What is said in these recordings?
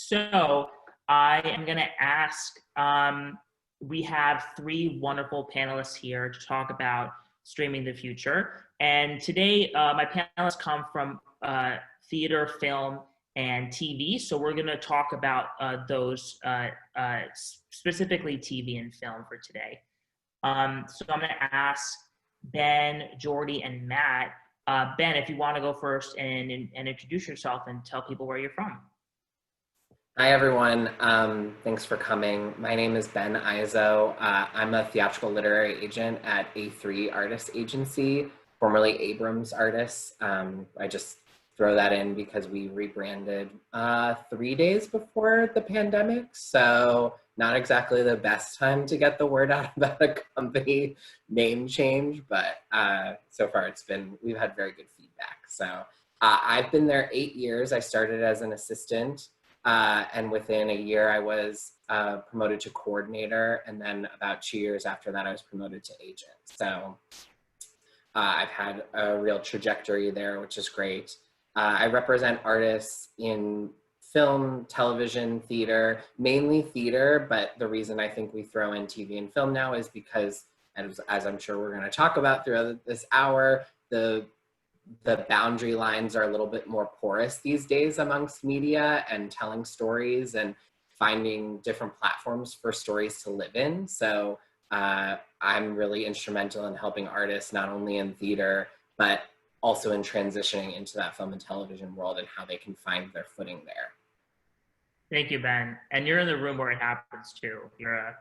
So I am going to ask, we have three wonderful panelists here to talk about streaming the future. And today, my panelists come from theater, film, and TV. So we're going to talk about those, specifically TV and film for today. So I'm going to ask Ben, Jordy, and Matt. Ben, if you want to go first and introduce yourself and tell people where you're from. Hi, everyone. Thanks for coming. My name is Ben Izo. I'm a theatrical literary agent at A3 Artists Agency, formerly Abrams Artists. I just throw that in because we rebranded 3 days before the pandemic. So not exactly the best time to get the word out about a company name change, but so far we've had very good feedback. So I've been there 8 years. I started as an assistant. And within a year, I was promoted to coordinator. And then about 2 years after that, I was promoted to agent. So I've had a real trajectory there, which is great. I represent artists in film, television, theater, mainly theater. But the reason I think we throw in TV and film now is because, as I'm sure we're going to talk about throughout this hour, the boundary lines are a little bit more porous these days amongst media and telling stories and finding different platforms for stories to live in. So I'm really instrumental in helping artists, not only in theater, but also in transitioning into that film and television world and how they can find their footing there. Thank you, Ben. And you're in the room where it happens too. You're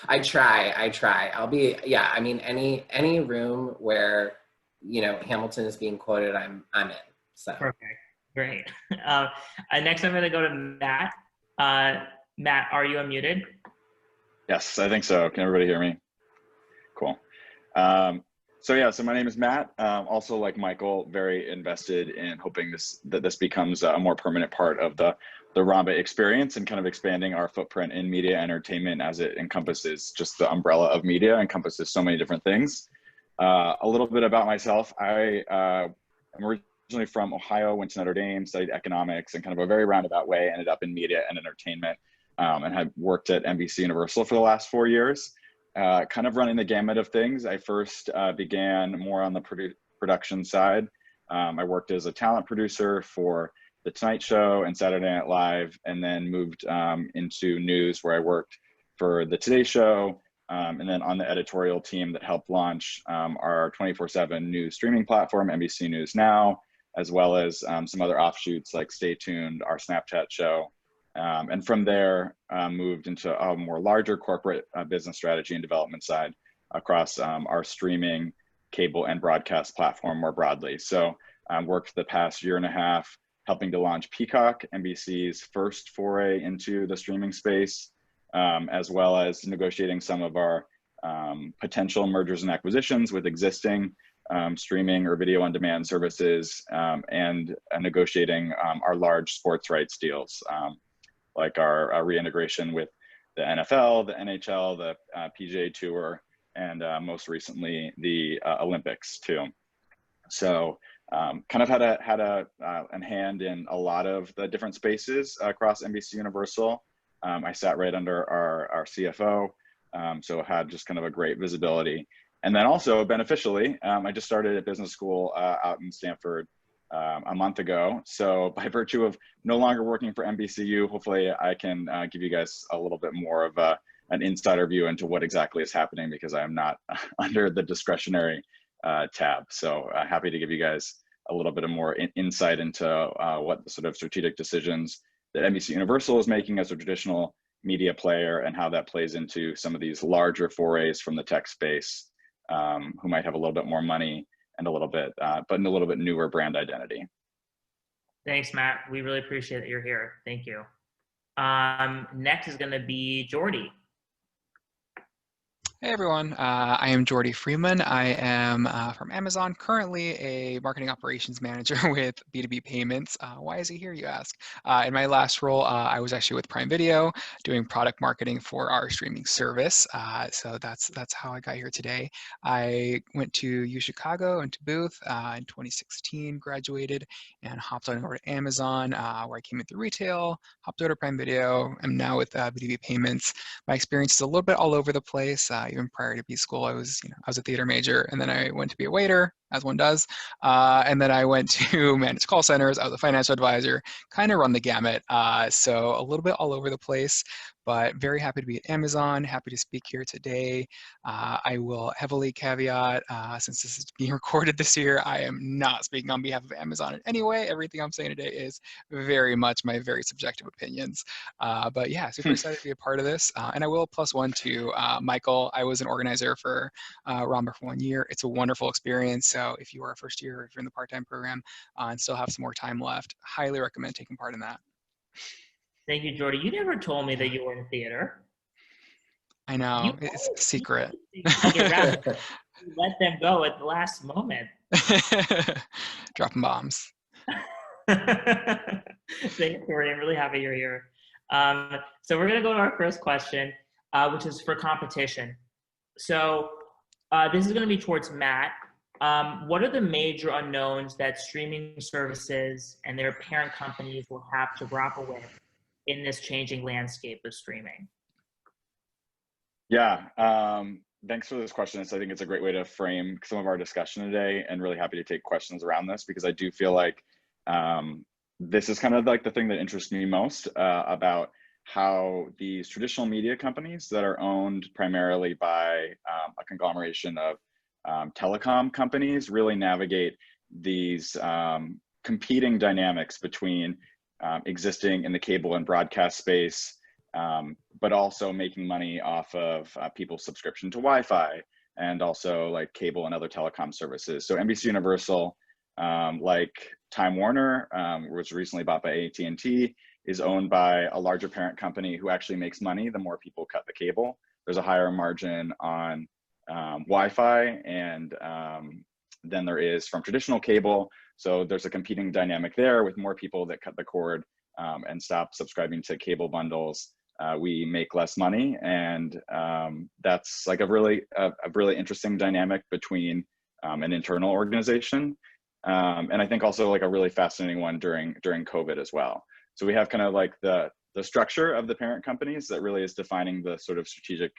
I try. I'll be, I mean, any room where, Hamilton is being quoted, I'm in. So perfect. Great. Next, I'm going to go to Matt. Matt, are you unmuted? Yes, I think so. Can everybody hear me? Cool. So my name is Matt. Also, like Michael, very invested in hoping that this becomes a more permanent part of the Rambe experience and kind of expanding our footprint in media entertainment as it encompasses just the umbrella of media, encompasses so many different things. A little bit about myself. I am originally from Ohio, went to Notre Dame, studied economics, and kind of a very roundabout way ended up in media and entertainment, and had worked at NBC Universal for the last 4 years, kind of running the gamut of things. I first began more on the production side. I worked as a talent producer for The Tonight Show and Saturday Night Live, and then moved into news where I worked for The Today Show, and then on the editorial team that helped launch our 24/7 news streaming platform, NBC News Now, as well as some other offshoots like Stay Tuned, our Snapchat show. And from there, moved into a more larger corporate business strategy and development side across our streaming, cable, and broadcast platform more broadly. So worked the past year and a half helping to launch Peacock, NBC's first foray into the streaming space, as well as negotiating some of our potential mergers and acquisitions with existing streaming or video on demand services, and negotiating our large sports rights deals, like our reintegration with the NFL, the NHL, the PGA Tour, and most recently the Olympics too. So kind of had a hand in a lot of the different spaces across NBC Universal. I sat right under our CFO, so had just kind of a great visibility. And then also beneficially, I just started at business school out in Stanford a month ago. So by virtue of no longer working for NBCU, hopefully I can give you guys a little bit more of an insider view into what exactly is happening, because I am not under the discretionary tab. So happy to give you guys a little bit of more insight into what the sort of strategic decisions that NBC Universal is making as a traditional media player, and how that plays into some of these larger forays from the tech space, who might have a little bit more money and a little bit, but in a little bit newer brand identity. Thanks, Matt. We really appreciate that you're here. Thank you. Next is going to be Jordy. Hey everyone, I am Jordy Freeman. I am from Amazon, currently a marketing operations manager with B2B payments. Why is he here, you ask? In my last role, I was actually with Prime Video doing product marketing for our streaming service. So that's how I got here today. I went to U Chicago and to Booth in 2016, graduated, and hopped on over to Amazon, where I came into retail, hopped over to Prime Video. I'm now with B2B payments. My experience is a little bit all over the place. Even prior to B school, I was a theater major, and then I went to be a waiter, as one does, and then I went to manage call centers. I was a financial advisor, kind of run the gamut. So a little bit all over the place, but very happy to be at Amazon. Happy to speak here today. I will heavily caveat, since this is being recorded this year, I am not speaking on behalf of Amazon in any way. Everything I'm saying today is very much my very subjective opinions. But yeah, super excited to be a part of this. And I will plus one to Michael. I was an organizer for Ramba for 1 year. It's a wonderful experience. So if you are a first year, if you're in the part-time program and still have some more time left, highly recommend taking part in that. Thank you, Jordy. You never told me that you were in theater. I know, it's a secret. Like you let them go at the last moment. Dropping bombs. Thanks, Jordy. I'm really happy you're here. So we're going to go to our first question, which is for competition. So this is going to be towards Matt. What are the major unknowns that streaming services and their parent companies will have to grapple with in this changing landscape of streaming? Yeah, thanks for this question. I think it's a great way to frame some of our discussion today, and really happy to take questions around this, because I do feel like this is kind of like the thing that interests me most about how these traditional media companies that are owned primarily by a conglomeration of telecom companies really navigate these competing dynamics between existing in the cable and broadcast space, but also making money off of people's subscription to Wi-Fi, and also like cable and other telecom services. So NBC Universal, like Time Warner, was recently bought by AT&T, is owned by a larger parent company who actually makes money the more people cut the cable. There's a higher margin on Wi-Fi and than there is from traditional cable. So there's a competing dynamic there with more people that cut the cord and stop subscribing to cable bundles. We make less money, and that's like a really interesting dynamic between an internal organization, and I think also like a really fascinating one during COVID as well. So we have kind of like the structure of the parent companies that really is defining the sort of strategic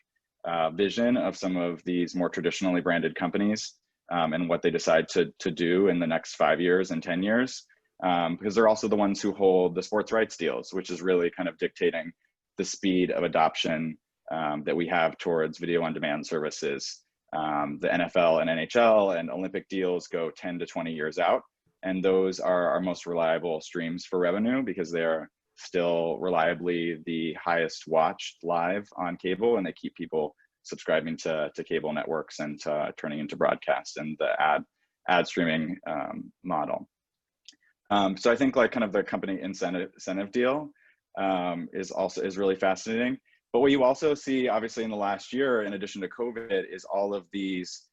vision of some of these more traditionally branded companies, and what they decide to do in the next 5 years and 10 years, because they're also the ones who hold the sports rights deals, which is really kind of dictating the speed of adoption that we have towards video on demand services. The NFL and NHL and Olympic deals go 10 to 20 years out, and those are our most reliable streams for revenue, because they're still reliably the highest watched live on cable, and they keep people subscribing to cable networks and turning into broadcast and the ad streaming model. So I think like kind of the company incentive deal is really fascinating. But what you also see, obviously, in the last year, in addition to COVID, is all of these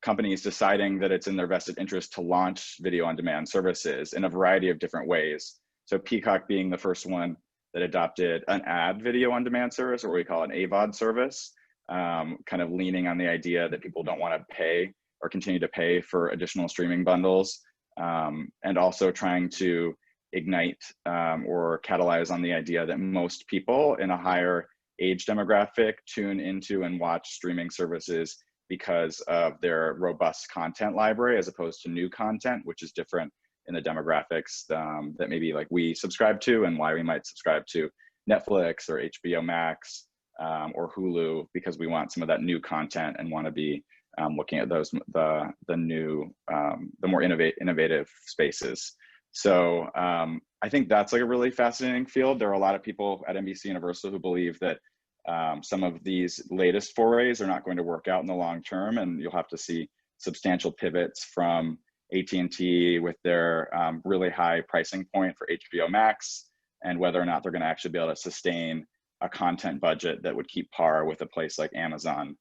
companies deciding that it's in their vested interest to launch video on demand services in a variety of different ways. So Peacock being the first one that adopted an ad video on demand service, or what we call an AVOD service, kind of leaning on the idea that people don't want to pay or continue to pay for additional streaming bundles, and also trying to ignite or catalyze on the idea that most people in a higher age demographic tune into and watch streaming services because of their robust content library, as opposed to new content, which is different in the demographics that maybe like we subscribe to, and why we might subscribe to Netflix or HBO Max or Hulu, because we want some of that new content and want to be looking at those the new the more innovative spaces. So I think that's like a really fascinating field. There are a lot of people at NBC Universal who believe that some of these latest forays are not going to work out in the long term, and you'll have to see substantial pivots from AT&T with their really high pricing point for HBO Max, and whether or not they're going to actually be able to sustain a content budget that would keep par with a place like Amazon,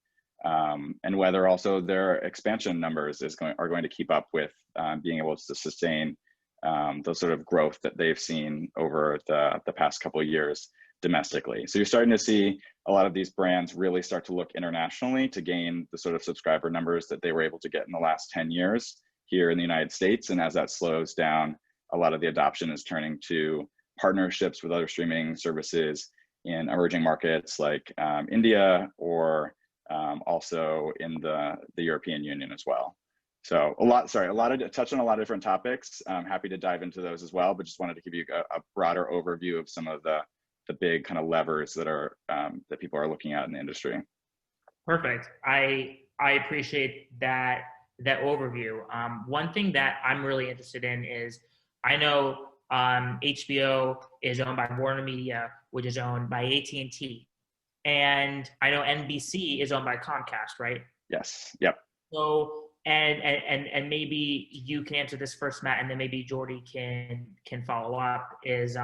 and whether also their expansion numbers are going to keep up with being able to sustain the sort of growth that they've seen over the past couple of years domestically. So you're starting to see a lot of these brands really start to look internationally to gain the sort of subscriber numbers that they were able to get in the last 10 years here in the United States. And as that slows down, a lot of the adoption is turning to partnerships with other streaming services in emerging markets like India, or also in the European Union as well. So touch on a lot of different topics. I'm happy to dive into those as well, but just wanted to give you a broader overview of some of the big kind of levers that are that people are looking at in the industry. Perfect. I appreciate that overview. One thing that I'm really interested in is, I know HBO is owned by Warner Media, which is owned by AT&T, and I know NBC is owned by Comcast, right? Yes. Yep. So and maybe you can answer this first, Matt, and then maybe Jordy can follow up. Is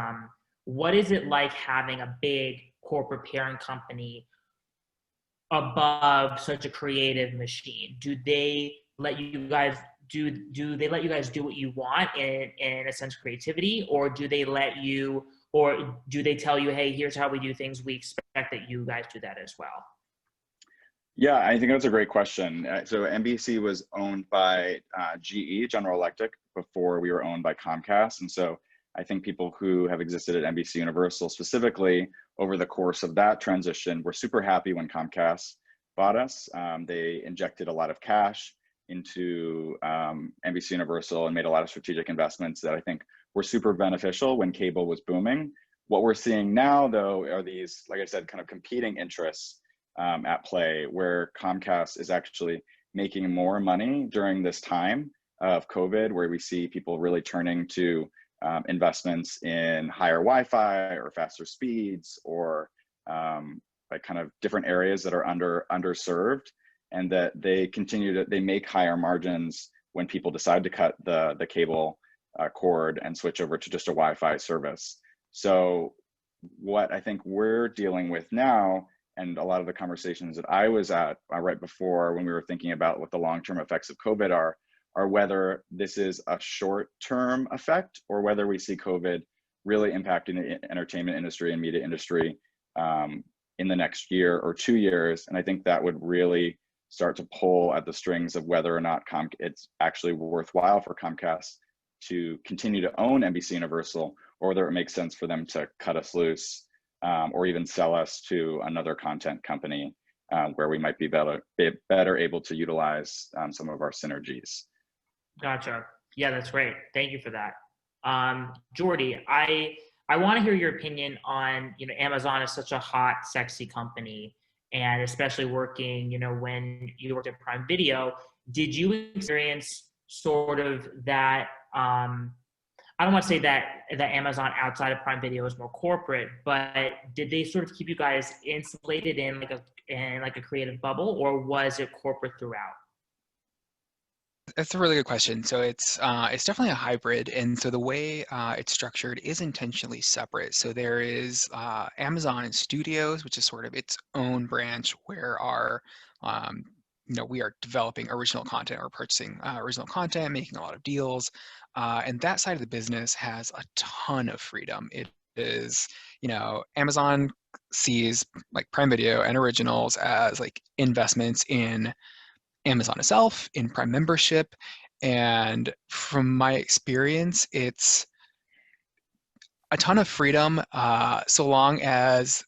what is it like having a big corporate parent company above such a creative machine? Do they let you guys do what you want in a sense of creativity, or do they tell you, hey, here's how we do things, we expect that you guys do that as well? Yeah, I think that's a great question. So NBC was owned by GE, General Electric, before we were owned by Comcast. And so I think people who have existed at NBC Universal specifically over the course of that transition were super happy when Comcast bought us. They injected a lot of cash into NBC Universal and made a lot of strategic investments that I think were super beneficial when cable was booming. What we're seeing now, though, are these, like I said, kind of competing interests at play, where Comcast is actually making more money during this time of COVID, where we see people really turning to investments in higher Wi-Fi or faster speeds, or like kind of different areas that are underserved, and that they make higher margins when people decide to cut the cable cord and switch over to just a Wi-Fi service. So what I think we're dealing with now, and a lot of the conversations that I was at right before when we were thinking about what the long-term effects of COVID are whether this is a short-term effect, or whether we see COVID really impacting the entertainment industry and media industry in the next year or 2 years. And I think that would really start to pull at the strings of whether or not it's actually worthwhile for Comcast to continue to own NBC Universal, or whether it makes sense for them to cut us loose, or even sell us to another content company where we might be better able to utilize some of our synergies. Gotcha. Yeah, that's great. Thank you for that. Jordy, I want to hear your opinion on, Amazon is such a hot, sexy company, and especially working, when you worked at Prime Video, did you experience sort of that, I don't want to say that Amazon outside of Prime Video is more corporate, but did they sort of keep you guys insulated in like a creative bubble, or was it corporate throughout? That's a really good question. So it's definitely a hybrid, and so the way it's structured is intentionally separate. So there is Amazon Studios, which is sort of its own branch where we are developing original content or purchasing original content, making a lot of deals, and that side of the business has a ton of freedom. It is, Amazon sees like Prime Video and originals as like investments in Amazon itself, in Prime membership. And from my experience, it's a ton of freedom so long as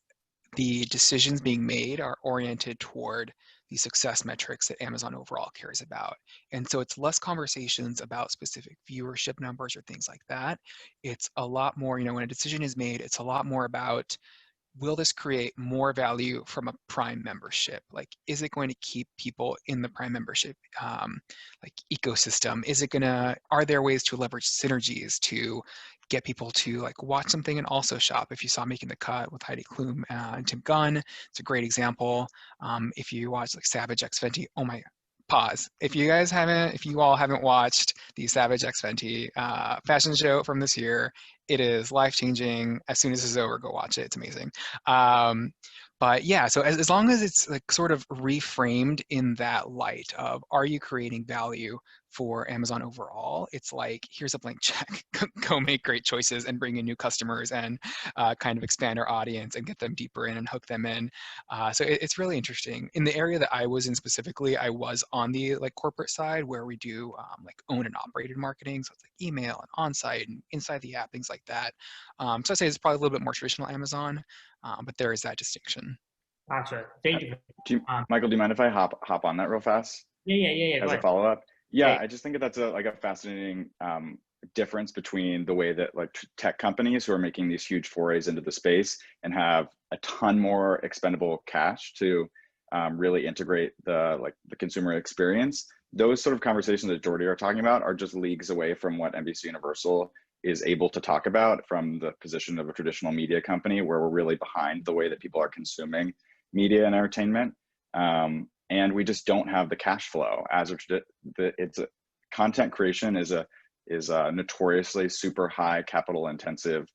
the decisions being made are oriented toward the success metrics that Amazon overall cares about. And so it's less conversations about specific viewership numbers or things like that. It's a lot more, when a decision is made, it's a lot more about, will this create more value from a Prime membership? Like, is it going to keep people in the Prime membership ecosystem? Are there ways to leverage synergies to get people to like watch something and also shop? If you saw Making the Cut with Heidi Klum and Tim Gunn, it's a great example. If you watch like Savage X Fenty, oh my, pause. If you all haven't watched the Savage X Fenty fashion show from this year, it is life-changing. As soon as this is over, go watch it. It's amazing. But yeah, so as long as it's like sort of reframed in that light of, are you creating value for Amazon overall? It's like, here's a blank check. Go make great choices and bring in new customers and kind of expand our audience and get them deeper in and hook them in. So it's really interesting. In the area that I was in specifically, I was on the like corporate side where we do like owned and operated marketing. So it's like email and on-site and inside the app, things like that. So I'd say it's probably a little bit more traditional Amazon, but there is that distinction. Gotcha. Thank you. Michael, do you mind if I hop on that real fast? Yeah. As a follow-up? Yeah, I just think that that's a fascinating difference between the way that like tech companies who are making these huge forays into the space and have a ton more expendable cash to really integrate the consumer experience. Those sort of conversations that Jordy are talking about are just leagues away from what NBC Universal is able to talk about from the position of a traditional media company, where we're really behind the way that people are consuming media and entertainment. And we just don't have the cash flow as content creation is a notoriously super high capital intensive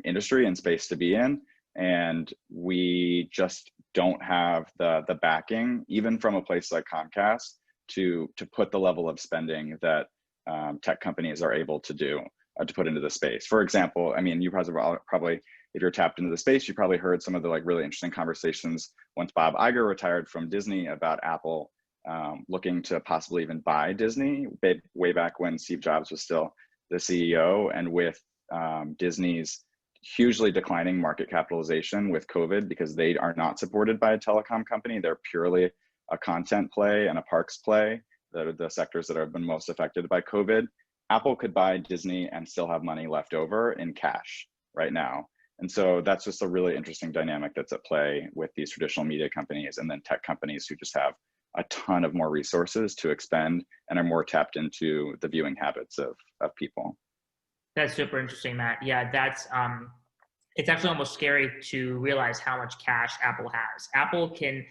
industry and space to be in. And we just don't have the backing, even from a place like Comcast, to put the level of spending that tech companies are able to do, to put into the space. For example, I mean, you probably, if you're tapped into the space, you probably heard some of the like really interesting conversations once Bob Iger retired from Disney about Apple looking to possibly even buy Disney way back when Steve Jobs was still the CEO, and with Disney's hugely declining market capitalization with COVID, because they are not supported by a telecom company. They're purely a content play and a parks play, that are the sectors that have been most affected by COVID. Apple could buy Disney and still have money left over in cash right now. And so that's just a really interesting dynamic that's at play with these traditional media companies and then tech companies who just have a ton of more resources to expend and are more tapped into the viewing habits of people. That's super interesting, Matt. Yeah, that's it's actually almost scary to realize how much cash Apple has. Apple can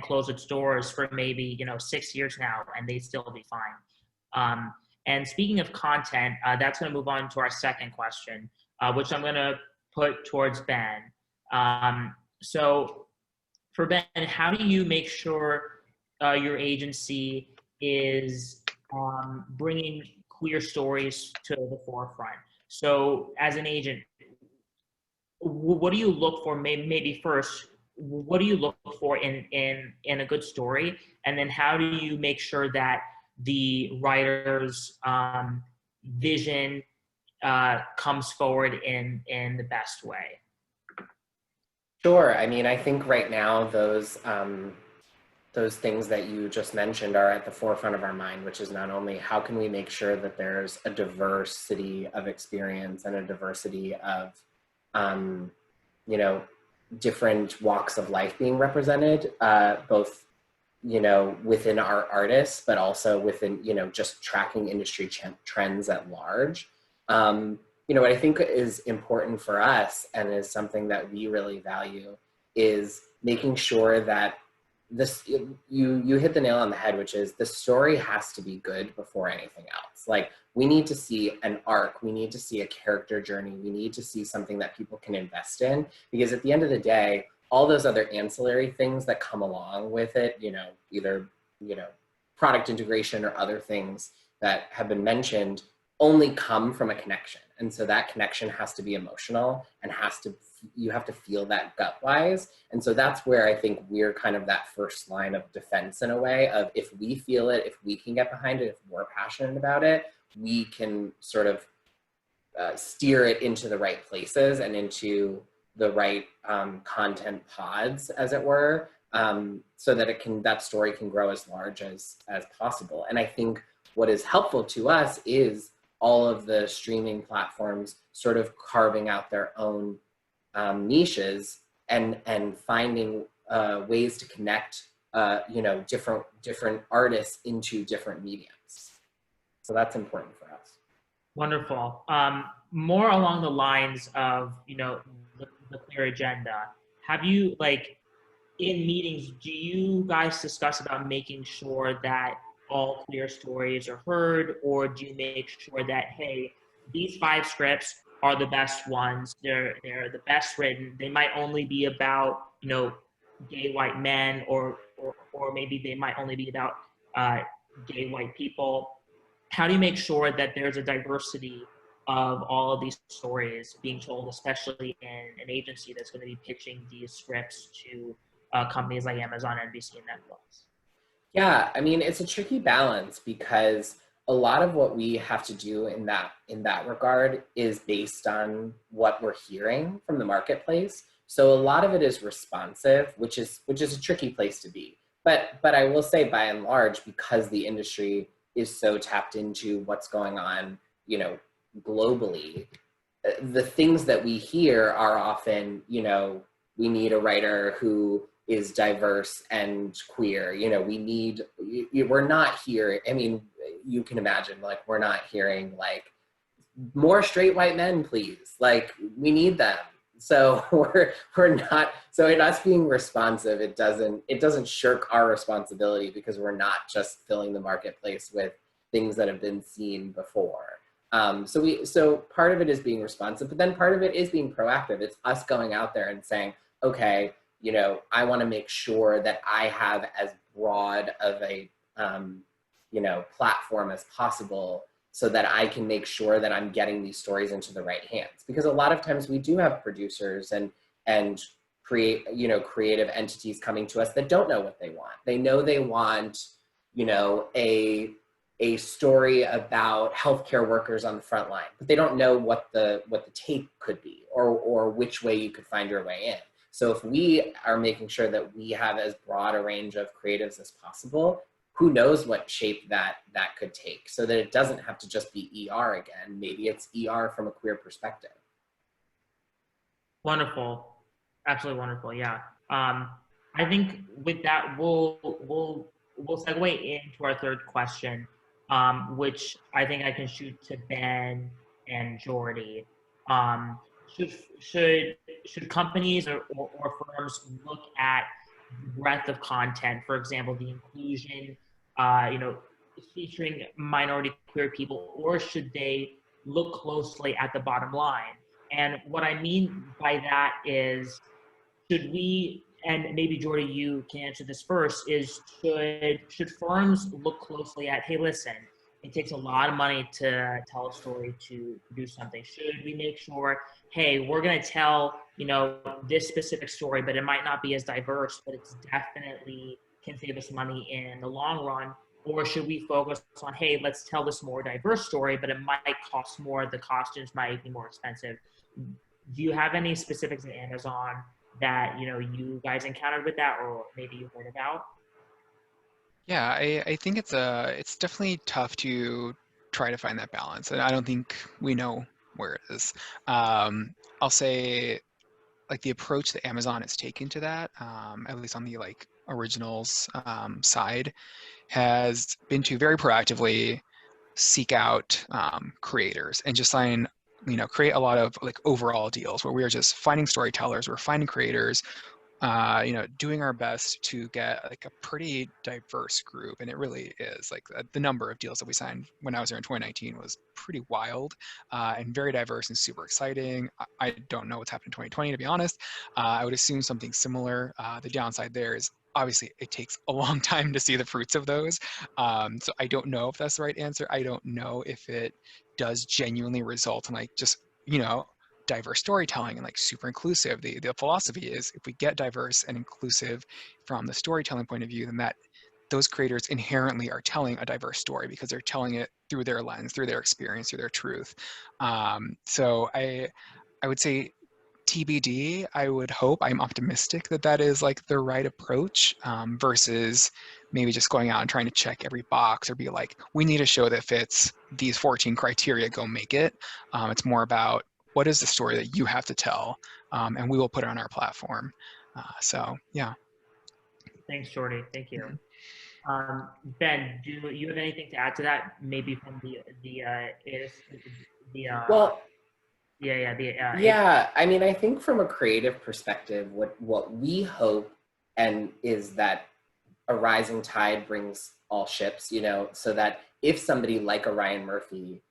close its doors for maybe 6 years now, and they'd still be fine. And speaking of content, that's going to move on to our second question, which I'm going to put towards Ben. So for Ben, how do you make sure your agency is bringing queer stories to the forefront? So as an agent, what do you look for? Maybe first, what do you look for in a good story? And then how do you make sure that the writer's vision comes forward in the best way? Sure. I mean, I think right now those things that you just mentioned are at the forefront of our mind, which is not only how can we make sure that there's a diversity of experience and a diversity of, different walks of life being represented, both, within our artists, but also within, just tracking industry trends at large. What I think is important for us and is something that we really value is making sure that you hit the nail on the head, which is the story has to be good before anything else. Like, we need to see an arc, we need to see a character journey, we need to see something that people can invest in, because at the end of the day, all those other ancillary things that come along with it, either, product integration or other things that have been mentioned, only come from a connection. And so that connection has to be emotional and you have to feel that gut-wise. And so that's where I think we're kind of that first line of defense in a way of, if we feel it, if we can get behind it, if we're passionate about it, we can sort of steer it into the right places and into the right content pods, as it were, so that that story can grow as large as possible. And I think what is helpful to us is all of the streaming platforms sort of carving out their own niches and finding ways to connect, different artists into different mediums. So that's important for us. Wonderful. More along the lines of, the clear agenda. Have you, in meetings, do you guys discuss about making sure that all queer stories are heard, or do you make sure that, hey, these 5 scripts are the best ones, they're the best written, they might only be about, gay white men, or maybe they might only be about gay white people. How do you make sure that there's a diversity of all of these stories being told, especially in an agency that's going to be pitching these scripts to companies like Amazon, NBC, and Netflix? Yeah, I mean, it's a tricky balance because a lot of what we have to do in that regard is based on what we're hearing from the marketplace. So a lot of it is responsive, which is a tricky place to be. But I will say, by and large, because the industry is so tapped into what's going on, globally, the things that we hear are often, we need a writer who is diverse and queer. We're not here. I mean, you can imagine, like, we're not hearing like, more straight white men, please. Like, we need them. So we're not. So in us being responsive, it doesn't shirk our responsibility because we're not just filling the marketplace with things that have been seen before. So part of it is being responsive, but then part of it is being proactive. It's us going out there and saying, okay, I want to make sure that I have as broad of a, platform as possible so that I can make sure that I'm getting these stories into the right hands. Because a lot of times we do have producers and creative entities coming to us that don't know what they want. They know they want, a story about healthcare workers on the front line, but they don't know what the take could be or which way you could find your way in. So if we are making sure that we have as broad a range of creatives as possible, who knows what shape that could take, so that it doesn't have to just be ER again. Maybe it's ER from a queer perspective. Wonderful, absolutely wonderful. Yeah, I think with that we'll segue into our third question, which I think I can shoot to Ben and Jordy. Um, should companies or firms look at breadth of content, for example, the inclusion, featuring minority queer people, or should they look closely at the bottom line? And what I mean by that is, should we, and maybe Jordy, you can answer this first, is should firms look closely at, hey, listen, it takes a lot of money to tell a story, to produce something. Should we make sure, hey, we're going to tell, this specific story, but it might not be as diverse, but it's definitely can save us money in the long run? Or should we focus on, hey, let's tell this more diverse story, but it might cost more, the costumes might be more expensive? Do you have any specifics at Amazon that you guys encountered with that, or maybe you heard about? Yeah, I think it's definitely tough to try to find that balance, and I don't think we know where it is. I'll say, like, the approach that Amazon has taken to that, at least on the like originals side, has been to very proactively seek out creators and just create a lot of like overall deals where we are just finding storytellers, we're finding creators, doing our best to get like a pretty diverse group. And it really is like the number of deals that we signed when I was there in 2019 was pretty wild and very diverse and super exciting. I don't know what's happened in 2020, to be honest. I would assume something similar. The downside there is obviously it takes a long time to see the fruits of those. So I don't know if that's the right answer. I don't know if it does genuinely result in like just, diverse storytelling and like super inclusive. The philosophy is, if we get diverse and inclusive from the storytelling point of view, then that those creators inherently are telling a diverse story because they're telling it through their lens, through their experience, through their truth. So I would say TBD. I would hope, I'm optimistic that that is like the right approach, versus maybe just going out and trying to check every box or be like, we need a show that fits these 14 criteria, go make it. It's more about, what is the story that you have to tell, and we will put it on our platform. So yeah. Thanks, Jordy. Thank you. Mhm. Ben, do you have anything to add to that? Maybe from Well, the yeah, I mean, I think from a creative perspective, what we hope and is that a rising tide brings all ships, you know, so that if somebody like a Ryan Murphy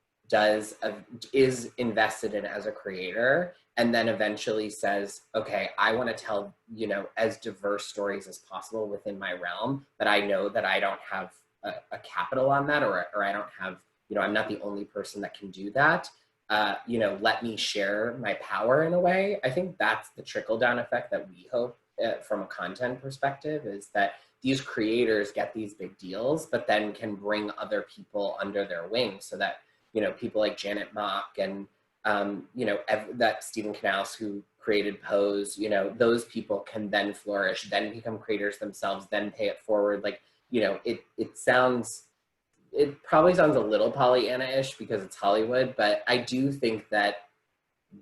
is invested in as a creator and then eventually says, okay, I want to tell, you know, as diverse stories as possible within my realm, that I know that I don't have a capital on that, or I don't have, you know, I'm not the only person that can do that. You know, let me share my power in a way. I think that's the trickle down effect that we hope from a content perspective, is that these creators get these big deals, but then can bring other people under their wing, so that, you know, people like Janet Mock and, you know, that Stephen Knaus who created Pose, you know, those people can then flourish, then become creators themselves, then pay it forward. Like, you know, it probably sounds a little Pollyanna-ish because it's Hollywood, but I do think that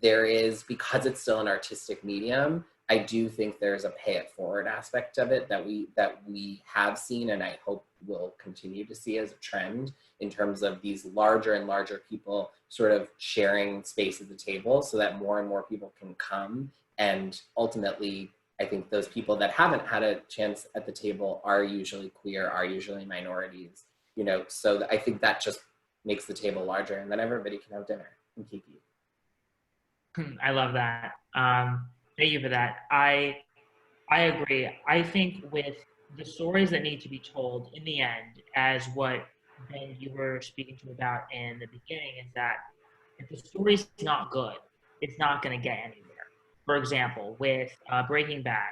there is, because it's still an artistic medium, I do think there's a pay it forward aspect of it that we have seen, and I hope we'll continue to see as a trend, in terms of these larger and larger people sort of sharing space at the table, so that more and more people can come. And ultimately, I think those people that haven't had a chance at the table are usually queer, are usually minorities, you know, so I think that just makes the table larger, and then everybody can have dinner and kiki. I love that. Thank you for that. I agree. I think with the stories that need to be told in the end, as what Ben you were speaking to about in the beginning, is that if the story's not good, it's not going to get anywhere. For example, with Breaking Bad,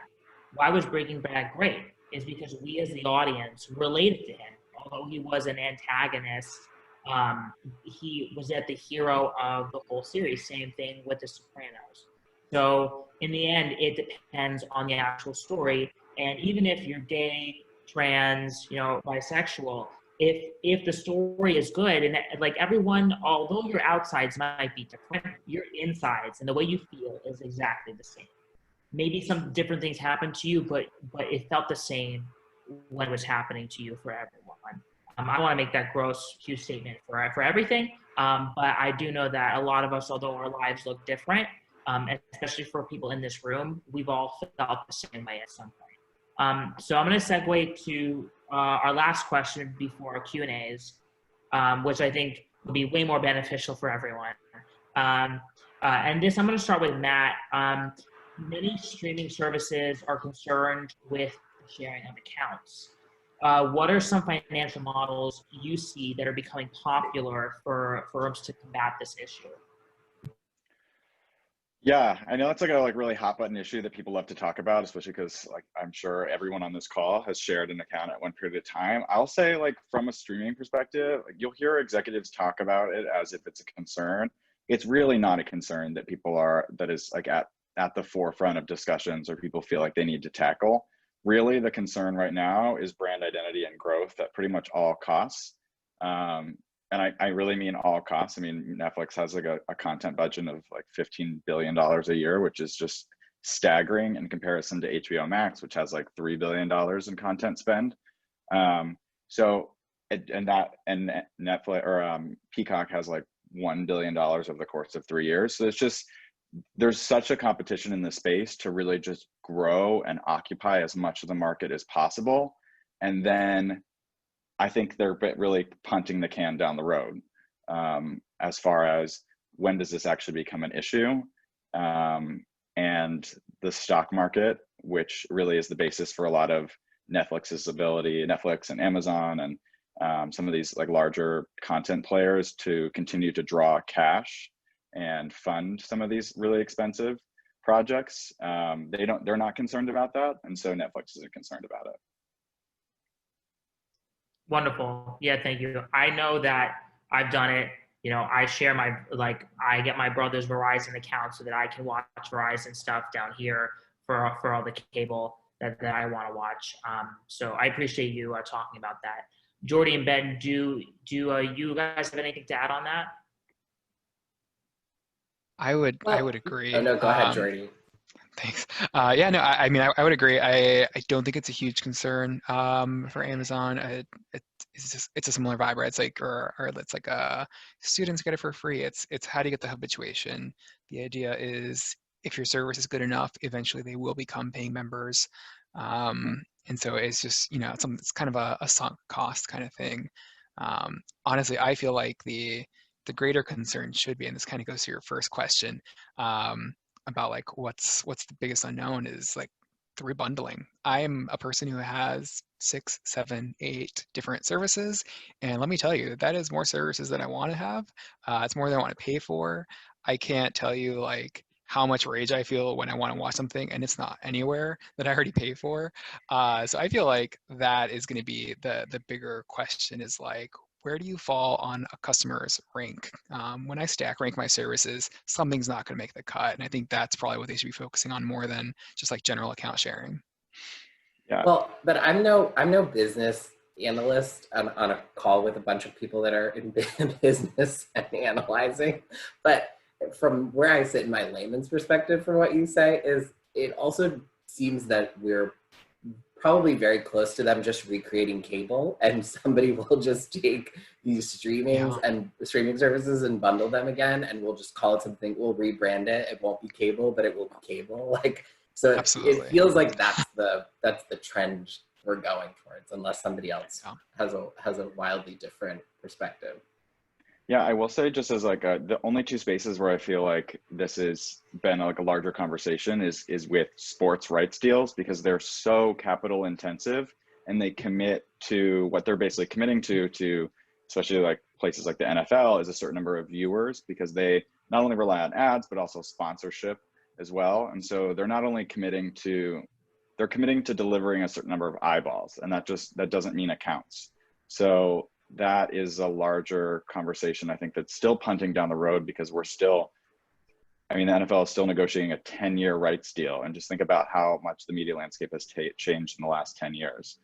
why was Breaking Bad great? Is because we as the audience related to him. Although he was an antagonist, he was at the hero of the whole series. Same thing with The Sopranos. So in the end, it depends on the actual story. And even if you're gay, trans, you know, bisexual, if the story is good, and like everyone, although your outsides might be different, your insides and the way you feel is exactly the same. Maybe some different things happened to you, but it felt the same when it was happening to you for everyone. I don't want to make that gross, huge statement for everything, but I do know that a lot of us, although our lives look different, especially for people in this room, we've all felt the same way at some point. So I'm going to segue to our last question before our Q&As, which I think will be way more beneficial for everyone. And this, I'm going to start with Matt. Many streaming services are concerned with the sharing of accounts. What are some financial models you see that are becoming popular for firms to combat this issue? Yeah, I know it's like a really hot button issue that people love to talk about, especially because like I'm sure everyone on this call has shared an account at one period of time. I'll say, like, from a streaming perspective, like, you'll hear executives talk about it as if it's a concern. It's really not a concern that is like at the forefront of discussions, or people feel like they need to tackle. Really, the concern right now is brand identity and growth at pretty much all costs. And I really mean all costs. I mean, Netflix has like a content budget of like $15 billion a year, which is just staggering in comparison to HBO Max, which has like $3 billion in content spend. So Netflix or Peacock has like $1 billion over the course of 3 years. So there's such a competition in the space to really just grow and occupy as much of the market as possible. And then I think they're really punting the can down the road as far as when does this actually become an issue. And the stock market, which really is the basis for a lot of Netflix and Amazon and some of these like larger content players to continue to draw cash and fund some of these really expensive projects. They're not concerned about that. And so Netflix isn't concerned about it. Wonderful. Yeah, thank you. I know that I've done it. You know, I share I get my brother's Verizon account so that I can watch Verizon stuff down here for all the cable that I want to watch. So I appreciate you talking about that. Jordy and Ben, do you guys have anything to add on that? I would agree. Oh no, go ahead, Jordy. Thanks. Yeah, no, I mean, I would agree. I don't think it's a huge concern for Amazon. It's a similar vibe, right? It's like, or it's like students get it for free. It's how do you get the habituation? The idea is if your service is good enough, eventually they will become paying members. And so it's just, it's kind of a sunk cost kind of thing. Honestly, I feel like the greater concern should be, and this kind of goes to your first question, about like what's the biggest unknown is like the rebundling. I'm a person who has 6, 7, 8 different services, and let me tell you, that is more services than I want to have. It's more than I want to pay for. I can't tell you like how much rage I feel when I want to watch something and it's not anywhere that I already pay for. So I feel like that is going to be the bigger question, is like, where do you fall on a customer's rank? When I stack rank my services, something's not going to make the cut. And I think that's probably what they should be focusing on more than just like general account sharing. Yeah. Well, but I'm no business analyst on a call with a bunch of people that are in business and analyzing. But from where I sit in my layman's perspective from what you say, is it also seems that we're probably very close to them just recreating cable, and somebody will just take these streaming services and bundle them again, and we'll just call it something, we'll rebrand it. It won't be cable, but it will be cable. Like, so it feels like that's the trend we're going towards, unless somebody else has a wildly different perspective. Yeah, I will say, just as like the only two spaces where I feel like this has been like a larger conversation is with sports rights deals, because they're so capital intensive and they commit to what they're basically committing to especially like places like the NFL, is a certain number of viewers, because they not only rely on ads but also sponsorship as well. And so they're not only committing to delivering a certain number of eyeballs, and that doesn't mean accounts. So that is a larger conversation, I think, that's still punting down the road, because the NFL is still negotiating a 10-year rights deal. And just think about how much the media landscape has changed in the last 10 years.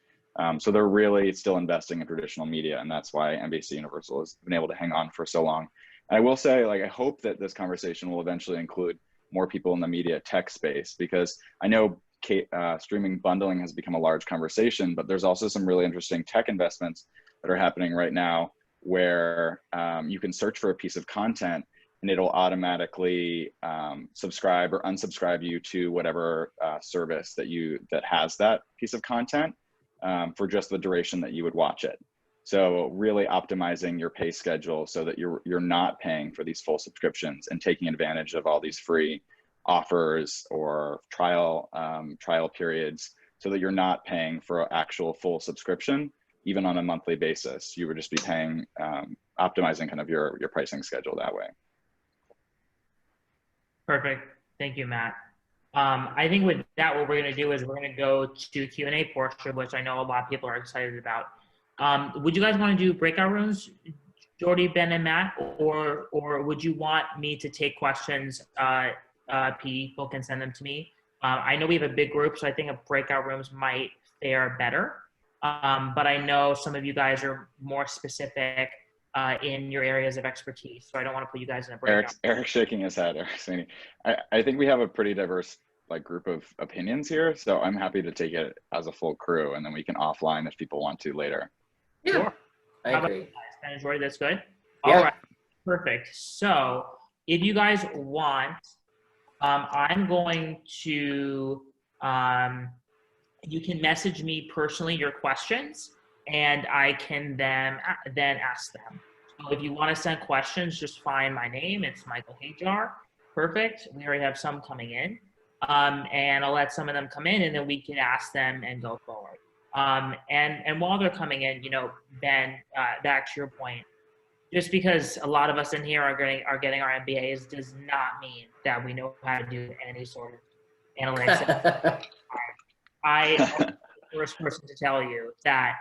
So they're really still investing in traditional media, and that's why NBC Universal has been able to hang on for so long. And I will say, like, I hope that this conversation will eventually include more people in the media tech space, because I know streaming bundling has become a large conversation, but there's also some really interesting tech investments that are happening right now, where you can search for a piece of content and it'll automatically subscribe or unsubscribe you to whatever service that has that piece of content for just the duration that you would watch it. So really optimizing your pay schedule so that you're not paying for these full subscriptions and taking advantage of all these free offers or trial periods, so that you're not paying for an actual full subscription. Even on a monthly basis, you would just be paying, optimizing kind of your pricing schedule that way. Perfect. Thank you, Matt. I think with that, what we're going to do is we're going to go to Q&A portion, which I know a lot of people are excited about. Would you guys want to do breakout rooms, Jordy, Ben, and Matt, or would you want me to take questions? People can send them to me. I know we have a big group, so I think breakout rooms might fare better. But I know some of you guys are more specific in your areas of expertise, so I don't want to put you guys in a breakout. Eric's shaking his head. I think we have a pretty diverse group of opinions here, so I'm happy to take it as a full crew, and then we can offline if people want to later. Yeah, sure. I agree. Ben and Jordy, that's good. Yeah. All right, perfect. So if you guys want, I'm going to. You can message me personally your questions, and I can then ask them. So if you want to send questions, just find my name. It's Michael Hajar. Perfect. We already have some coming in. And I'll let some of them come in, and then we can ask them and go forward. And while they're coming in, Ben, back to your point, just because a lot of us in here are getting our MBAs does not mean that we know how to do any sort of analytics. I am the first person to tell you that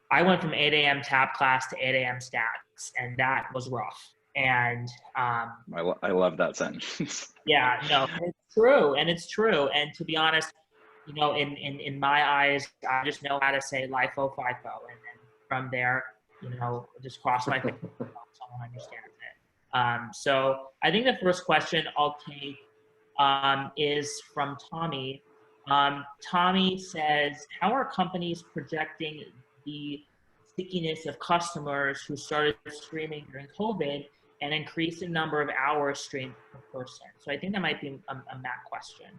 I went from 8 a.m. TAP class to 8 a.m. stats, and that was rough. And I love that sentence. Yeah, no, it's true. And to be honest, in my eyes, I just know how to say LIFO, FIFO, and then from there, just cross my fingers so someone understands it. So I think the first question I'll take is from Tommy. Tommy says, how are companies projecting the stickiness of customers who started streaming during COVID and increase the number of hours streamed per person? So I think that might be a Matt question.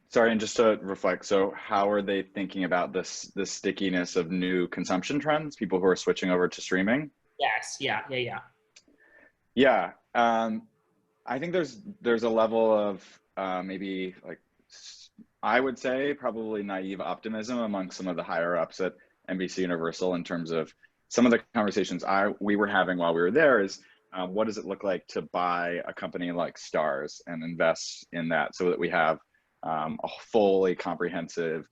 Sorry, and just to reflect, so how are they thinking about this stickiness of new consumption trends, people who are switching over to streaming? Yes. Yeah. Yeah. Yeah. Yeah, I think there's a level of maybe like I would say probably naive optimism among some of the higher ups at NBC Universal in terms of some of the conversations we were having while we were there is what does it look like to buy a company like Stars and invest in that so that we have a fully comprehensive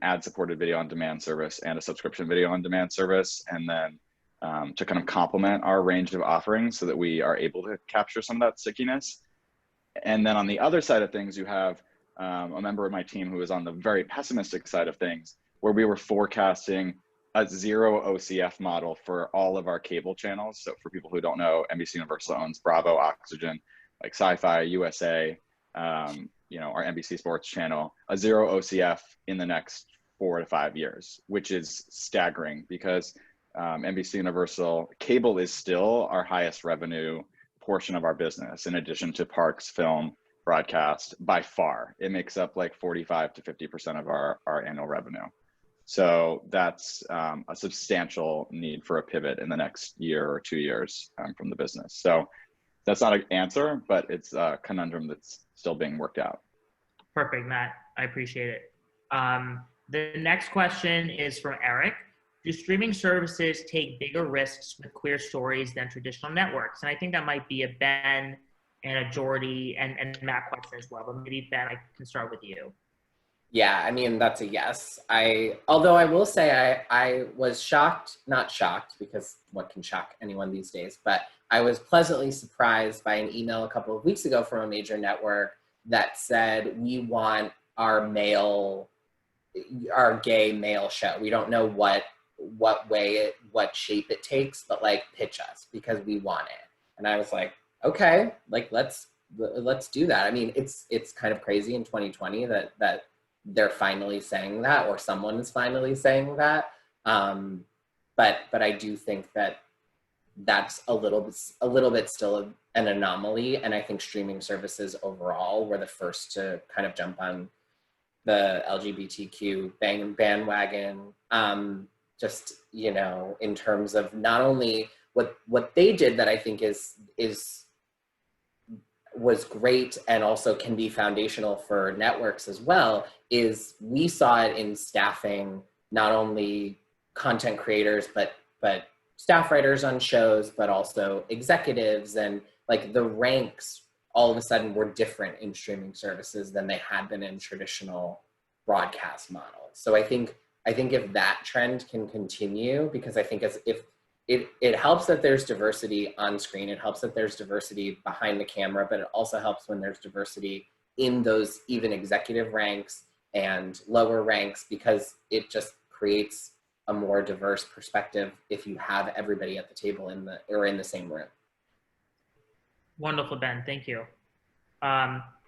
ad-supported video on demand service and a subscription video on demand service, and then to kind of complement our range of offerings so that we are able to capture some of that stickiness. And then on the other side of things, you have a member of my team who was on the very pessimistic side of things, where we were forecasting a zero OCF model for all of our cable channels. So for people who don't know, NBC Universal owns Bravo, Oxygen, like Sci-Fi, USA, our NBC Sports channel, a zero OCF in the next 4 to 5 years, which is staggering because NBC Universal cable is still our highest revenue portion of our business, in addition to parks, film, broadcast. By far, it makes up like 45 to 50% of our annual revenue. So that's a substantial need for a pivot in the next year or 2 years from the business. So that's not an answer, but it's a conundrum that's still being worked out. Perfect, Matt. I appreciate it. The next question is from Eric. Do streaming services take bigger risks with queer stories than traditional networks? And I think that might be a Ben and a Jordy and Matt question as well. But maybe Ben, I can start with you. Yeah, I mean, that's a yes. Although I will say I was shocked, not shocked, because what can shock anyone these days, but I was pleasantly surprised by an email a couple of weeks ago from a major network that said, we want our gay male show. We don't know what shape it takes, but like pitch us because we want it. And I was like, okay, like let's do that. I mean, it's kind of crazy in 2020 that they're finally saying that, or someone is finally saying that. But I do think that that's a little bit still an anomaly. And I think streaming services overall were the first to kind of jump on the LGBTQ bandwagon. Just, in terms of not only what they did that I think was great and also can be foundational for networks as well, is we saw it in staffing not only content creators, but staff writers on shows, but also executives, and like the ranks all of a sudden were different in streaming services than they had been in traditional broadcast models. So I think if that trend can continue, because I think if it helps that there's diversity on screen, it helps that there's diversity behind the camera, but it also helps when there's diversity in those even executive ranks and lower ranks, because it just creates a more diverse perspective if you have everybody at the table in the same room. Wonderful, Ben. Thank you.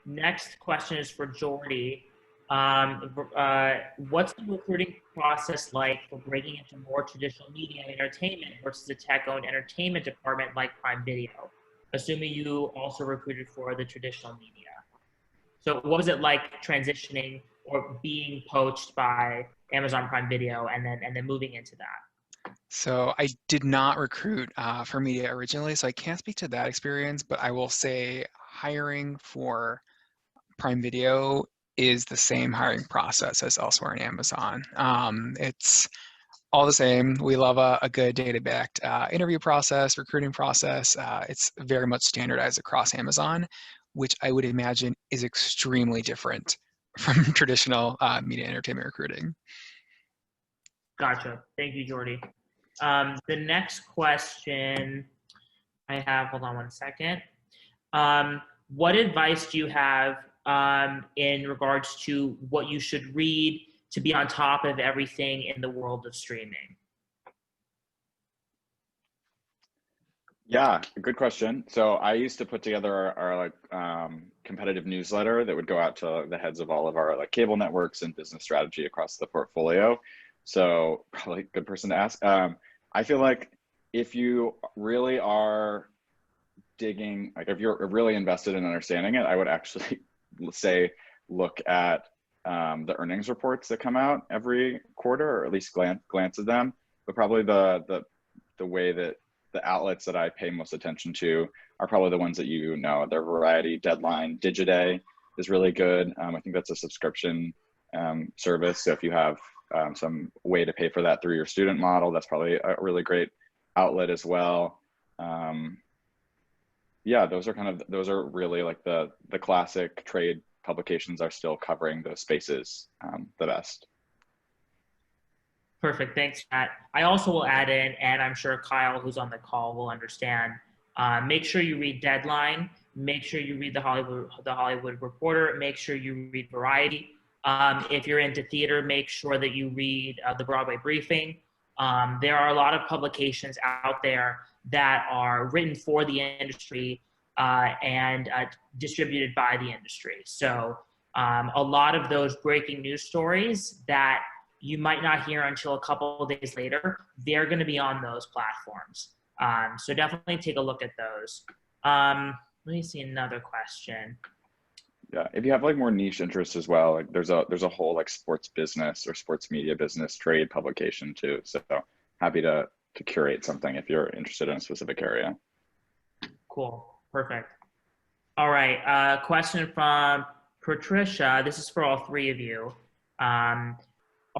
Next question is for Jordy. What's the recruiting process like for breaking into more traditional media and entertainment versus a tech-owned entertainment department like Prime Video, assuming you also recruited for the traditional media? So what was it like transitioning or being poached by Amazon Prime Video and then moving into that? So I did not recruit for media originally, so I can't speak to that experience, but I will say hiring for Prime Video is the same hiring process as elsewhere in Amazon. It's all the same. We love a good data-backed interview process, recruiting process. It's very much standardized across Amazon, which I would imagine is extremely different from traditional media entertainment recruiting. Gotcha. Thank you, Jordy. The next question I have, hold on one second. What advice do you have in regards to what you should read to be on top of everything in the world of streaming? Yeah, good question. So I used to put together our competitive newsletter that would go out to the heads of all of our cable networks and business strategy across the portfolio. So probably a good person to ask. I feel like if you really are digging, if you're really invested in understanding it, I would actually say look at the earnings reports that come out every quarter, or at least glance at them. But probably the way that the outlets that I pay most attention to are probably the ones that you know. Their Variety, Deadline, Digiday is really good. I think that's a subscription service. So if you have some way to pay for that through your student model, that's probably a really great outlet as well. Yeah, those are really like the classic trade publications are still covering those spaces the best. Perfect. Thanks, Matt. I also will add in, and I'm sure Kyle, who's on the call, will understand. Make sure you read Deadline. Make sure you read the Hollywood Reporter. Make sure you read Variety. If you're into theater, make sure that you read the Broadway Briefing. There are a lot of publications out there that are written for the industry and distributed by the industry. So a lot of those breaking news stories that you might not hear until a couple of days later, they're going to be on those platforms. So definitely take a look at those. Let me see another question. Yeah, if you have like more niche interests as well, like there's a whole like sports business or sports media business trade publication too. So happy to curate something if you're interested in a specific area. Cool, perfect. All right, question from Patricia. This is for all three of you.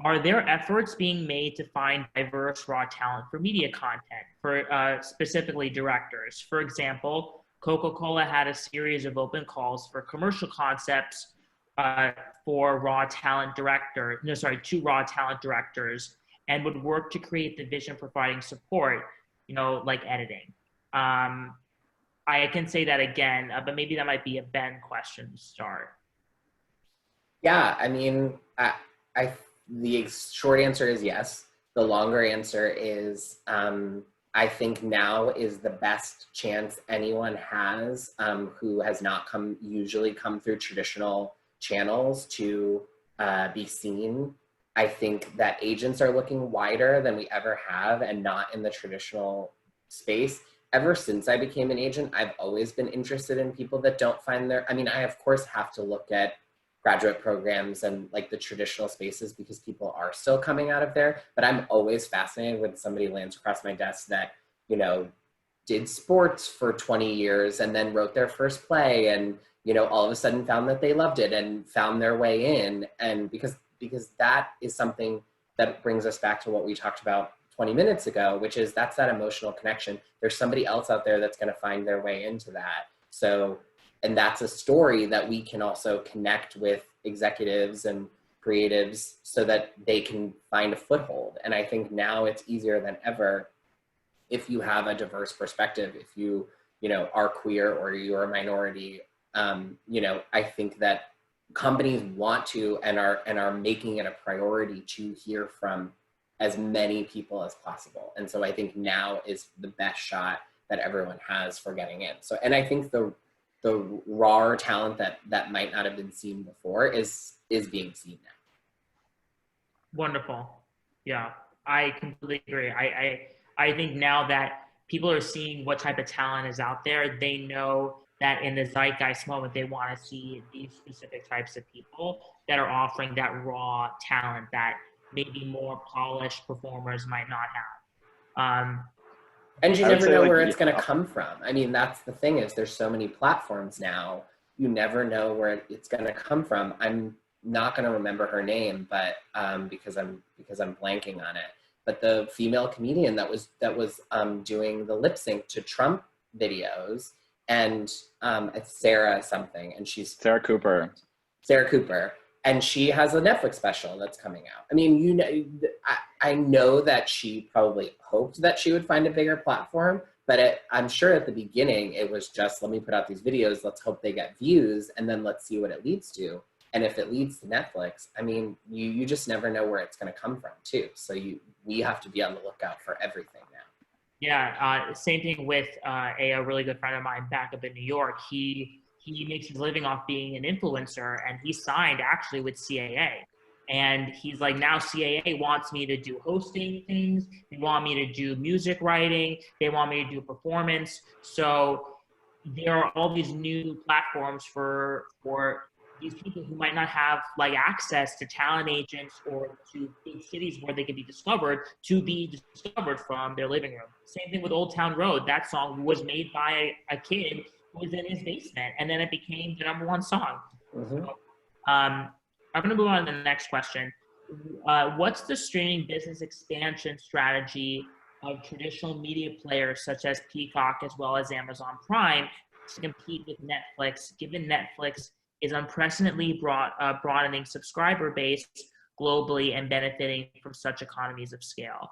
Are there efforts being made to find diverse raw talent for media content, for specifically directors? For example, Coca-Cola had a series of open calls for commercial concepts for raw talent two raw talent directors, and would work to create the vision, providing support, like editing. I can say that again, but maybe that might be a Ben question to start. Yeah, I mean, the short answer is yes. The longer answer is I think now is the best chance anyone has who has not usually come through traditional channels to be seen. I think that agents are looking wider than we ever have and not in the traditional space. Ever since I became an agent, I've always been interested in people that don't find I of course have to look at graduate programs and like the traditional spaces because people are still coming out of there. But I'm always fascinated when somebody lands across my desk that, did sports for 20 years and then wrote their first play and, all of a sudden found that they loved it and found their way in. And because that is something that brings us back to what we talked about 20 minutes ago, which is that's that emotional connection. There's somebody else out there that's going to find their way into that. So, and that's a story that we can also connect with executives and creatives so that they can find a foothold. And I think now it's easier than ever if you have a diverse perspective, if you are queer or you're a minority. I think that companies want to and are making it a priority to hear from as many people as possible. And so I think now is the best shot that everyone has for getting in. So, and I think the raw talent that might not have been seen before is being seen now. Wonderful. Yeah, I completely agree. I think now that people are seeing what type of talent is out there, they know that in the zeitgeist moment, they want to see these specific types of people that are offering that raw talent that maybe more polished performers might not have. And you never know where it's going to come from. I mean, that's the thing is there's so many platforms now. You never know where it's going to come from. I'm not going to remember her name, but because I'm blanking on it. But the female comedian that was doing the lip sync to Trump videos, and it's Sarah something, and she's Sarah Cooper. And she has a Netflix special that's coming out. I mean, I know that she probably hoped that she would find a bigger platform, but I'm sure at the beginning it was just, let me put out these videos, let's hope they get views, and then let's see what it leads to. And if it leads to Netflix, I mean, you just never know where it's going to come from too. So we have to be on the lookout for everything now. Yeah, same thing with a really good friend of mine back up in New York. He makes his living off being an influencer, and he signed actually with CAA. And he's like, now CAA wants me to do hosting things. They want me to do music writing. They want me to do performance. So there are all these new platforms for these people who might not have like access to talent agents or to big cities where they can be discovered to be discovered from their living room. Same thing with Old Town Road. That song was made by a kid who was in his basement, and then it became the #1 song. Mhm. So, I'm going to move on to the next question. What's the streaming business expansion strategy of traditional media players such as Peacock as well as Amazon Prime to compete with Netflix, given Netflix is unprecedentedly broadening subscriber base globally and benefiting from such economies of scale?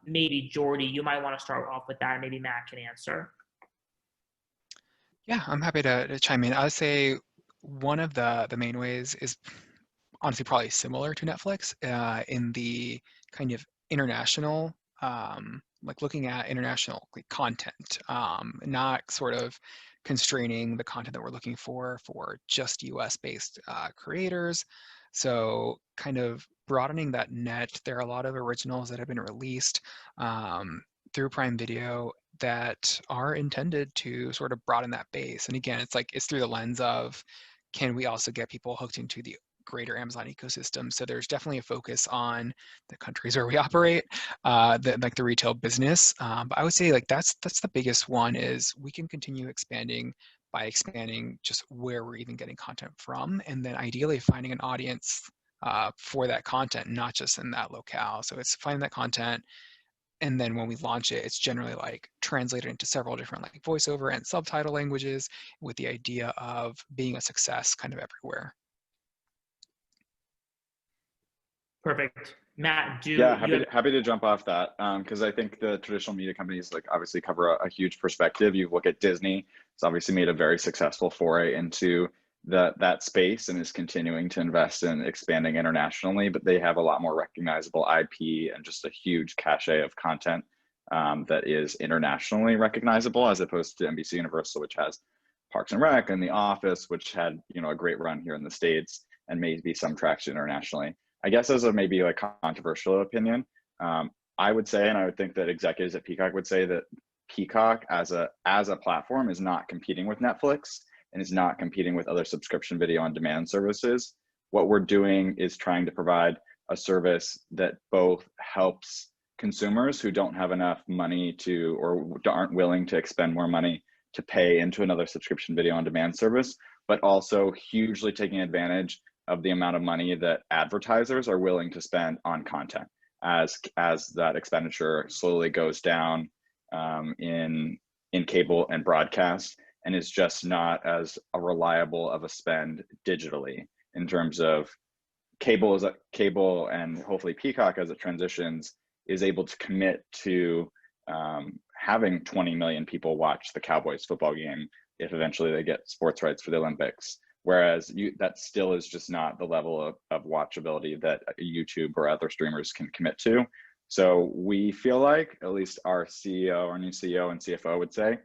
Maybe Jordy, you might want to start off with that, and maybe Matt can answer. Yeah, I'm happy to chime in. I would say one of the main ways is honestly probably similar to Netflix in the kind of international, like looking at international content, not sort of constraining the content that we're looking for just US based creators. So kind of broadening that net. There are a lot of originals that have been released through Prime Video that are intended to sort of broaden that base. And again, it's through the lens of, can we also get people hooked into the greater Amazon ecosystem? So there's definitely a focus on the countries where we operate, like the retail business. But I would say like that's the biggest one, is we can continue expanding by expanding just where we're even getting content from, and then ideally finding an audience for that content, not just in that locale. So it's finding that content, and then when we launch it, it's generally like translated into several different like voiceover and subtitle languages, with the idea of being a success kind of everywhere. Perfect. Matt, happy to jump off that, because I think the traditional media companies like obviously cover a huge perspective. You look at Disney; it's obviously made a very successful foray into that space and is continuing to invest in expanding internationally. But they have a lot more recognizable IP and just a huge cachet of content that is internationally recognizable, as opposed to NBC Universal, which has Parks and Rec and The Office, which had a great run here in the States and maybe some traction internationally. I guess as a maybe like controversial opinion, I would say, and I would think that executives at Peacock would say, that Peacock as a platform is not competing with Netflix and is not competing with other subscription video on demand services. What we're doing is trying to provide a service that both helps consumers who don't have enough money to, or aren't willing to expend more money to pay into another subscription video on demand service, but also hugely taking advantage of the amount of money that advertisers are willing to spend on content as that expenditure slowly goes down in cable and broadcast, and is just not as a reliable of a spend digitally. In terms of cable and hopefully Peacock, as it transitions, is able to commit to having 20 million people watch the Cowboys football game if eventually they get sports rights for the Olympics. Whereas that still is just not the level of watchability that YouTube or other streamers can commit to. So we feel like, at least our new CEO and CFO would say,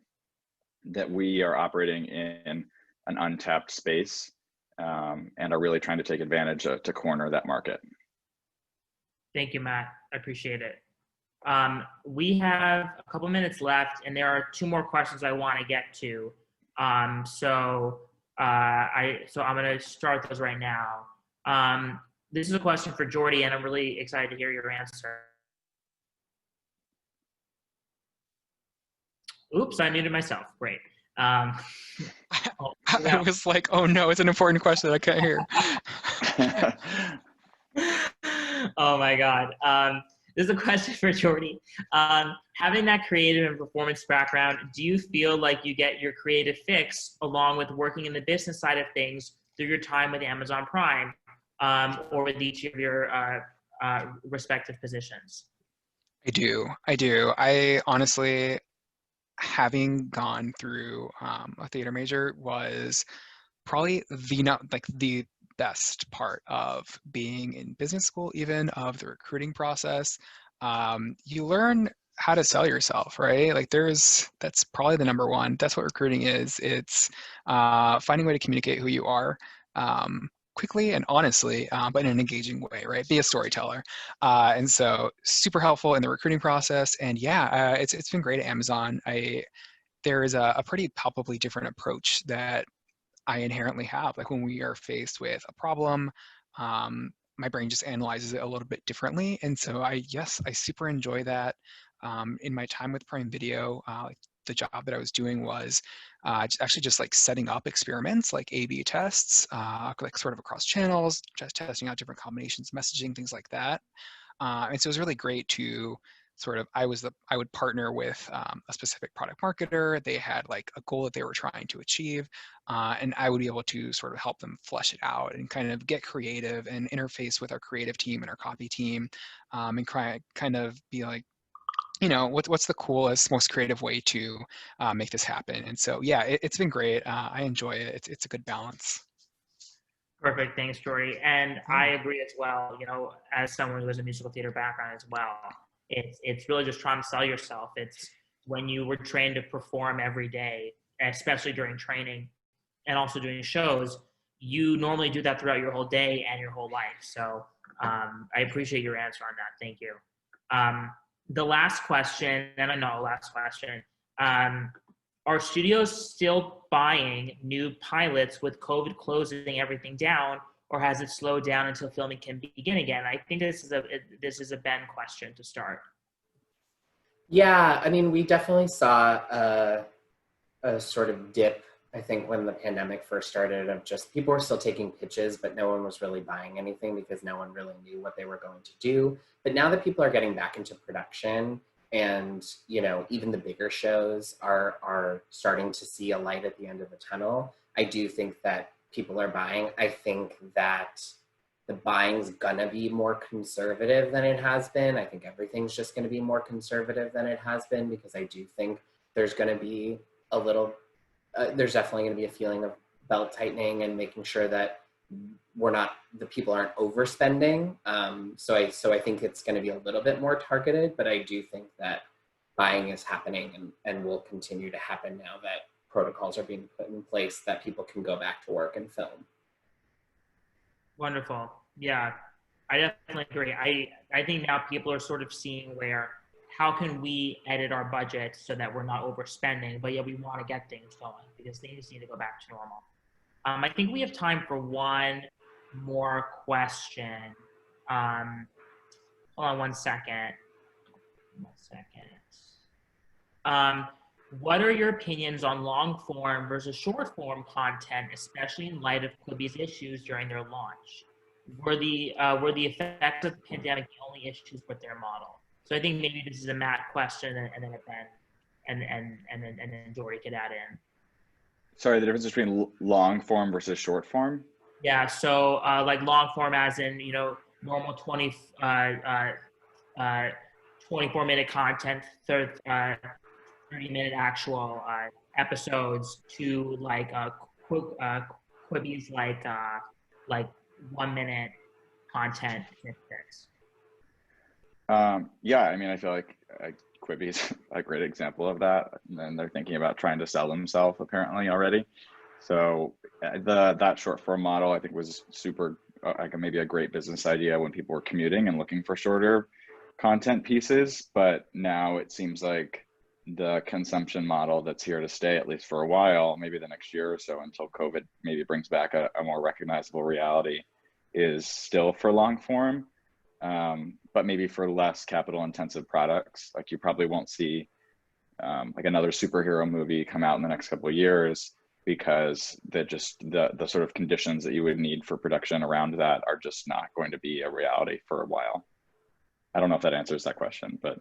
that we are operating in an untapped space and are really trying to take advantage to corner that market. Thank you, Matt. I appreciate it. We have a couple minutes left, and there are 2 more questions I want to get to. So I'm going to start those right now. This is a question for Jordy, and I'm really excited to hear your answer. Oops, I muted myself. Great. I was like, oh no, it's an important question I can't hear. Oh my God. This is a question for Jordy. Having that creative and performance background, do you feel like you get your creative fix along with working in the business side of things through your time with Amazon Prime or with each of your respective positions? I do. I honestly, having gone through a theater major was probably the best part of being in business school, even of the recruiting process. You learn how to sell yourself, right? Like that's probably the number one. That's what recruiting is. It's finding a way to communicate who you are quickly and honestly, but in an engaging way, right? Be a storyteller. And so super helpful in the recruiting process. And yeah, it's been great at Amazon. There is a pretty palpably different approach that I inherently have. Like when we are faced with a problem, my brain just analyzes it a little bit differently. And so yes, I super enjoy that. In my time with Prime Video, the job that I was doing was actually just like setting up experiments, like A/B tests, like sort of across channels, just testing out different combinations, messaging, things like that. And so it was really great to sort of, I would partner with a specific product marketer. They had like a goal that they were trying to achieve, and I would be able to sort of help them flesh it out and kind of get creative and interface with our creative team and our copy team, and kind of be like, what's the coolest, most creative way to make this happen? And so, yeah, it's been great. I enjoy it. It's a good balance. Perfect. Thanks, Jordy. And I agree as well. As someone who has a musical theater background as well, it's really just trying to sell yourself. It's when you were trained to perform every day, especially during training and also doing shows, you normally do that throughout your whole day and your whole life. So I appreciate your answer on that. Thank you. The last question, and I know last question, are studios still buying new pilots with COVID closing everything down, or has it slowed down until filming can begin again? I think this is a Ben question to start. Yeah, I mean, we definitely saw a sort of dip, I think, when the pandemic first started, of just people were still taking pitches, but no one was really buying anything because no one really knew what they were going to do. But now that people are getting back into production, and even the bigger shows are starting to see a light at the end of the tunnel, I do think that people are buying. I think that the buying's gonna be more conservative than it has been. I think everything's just gonna be more conservative than it has been, because I do think there's gonna be a little, there's definitely gonna be a feeling of belt tightening and making sure that the people aren't overspending. So I think it's going to be a little bit more targeted, but I do think that buying is happening and will continue to happen now that protocols are being put in place that people can go back to work and film. Wonderful. Yeah, I definitely agree. I think now people are sort of seeing how can we edit our budget so that we're not overspending, but yet we want to get things going because things need to go back to normal. I think we have time for one more question. Hold on one second. What are your opinions on long form versus short form content, especially in light of Quibi's issues during their launch? Were the effects of the pandemic the only issues with their model? So I think maybe this is a Matt question, and then then Jordy could add in. Sorry, the difference between long form versus short form? Yeah, so like long form as in, normal 24-minute content, 30-minute actual episodes, to like Quibi's like 1-minute content snippets. Yeah, I mean, I feel like Quibi is a great example of that, and they're thinking about trying to sell themselves apparently already. So that short form model, I think, was super like maybe a great business idea when people were commuting and looking for shorter content pieces. But now it seems like the consumption model that's here to stay, at least for a while, maybe the next year or so, until COVID maybe brings back a more recognizable reality, is still for long form. But maybe for less capital intensive products. Like you probably won't see like another superhero movie come out in the next couple of years, because the sort of conditions that you would need for production around that are just not going to be a reality for a while. I don't know if that answers that question, but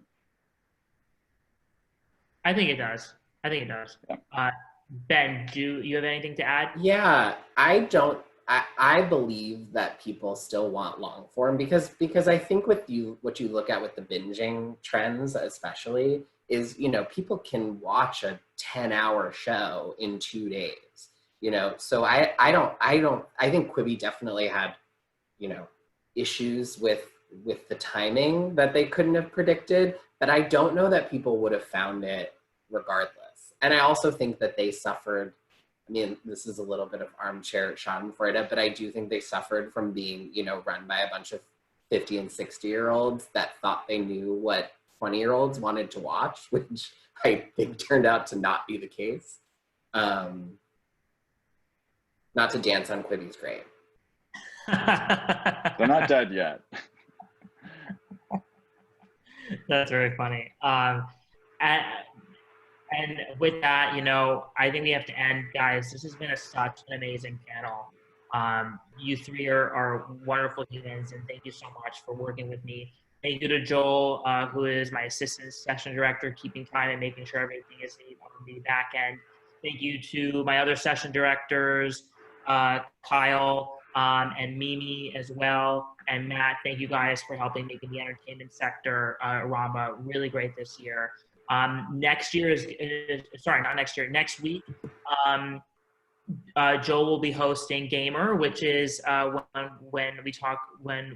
I think it does. Yeah. Ben, do you have anything to add? Yeah, I believe that people still want long form because I think what you look at with the binging trends especially is, people can watch a 10-hour show in 2 days, so I think Quibi definitely had, issues with the timing that they couldn't have predicted, but I don't know that people would have found it regardless. And I also think that they suffered, I mean, this is a little bit of armchair schadenfreude, but I do think they suffered from being, run by a bunch of 50 and 60-year-olds that thought they knew what 20-year-olds wanted to watch, which I think turned out to not be the case. Not to dance on Quibi's grave. They're not dead yet. That's very funny. And with that, I think we have to end, guys. This has been such an amazing panel. You three are wonderful humans, and thank you so much for working with me. Thank you to Joel, who is my assistant session director, keeping time and making sure everything is neat on the back end. Thank you to my other session directors, Kyle and Mimi as well. And Matt, thank you guys for helping making the entertainment sector, Rama, really great this year. Next week, Joel will be hosting Gamer, which is when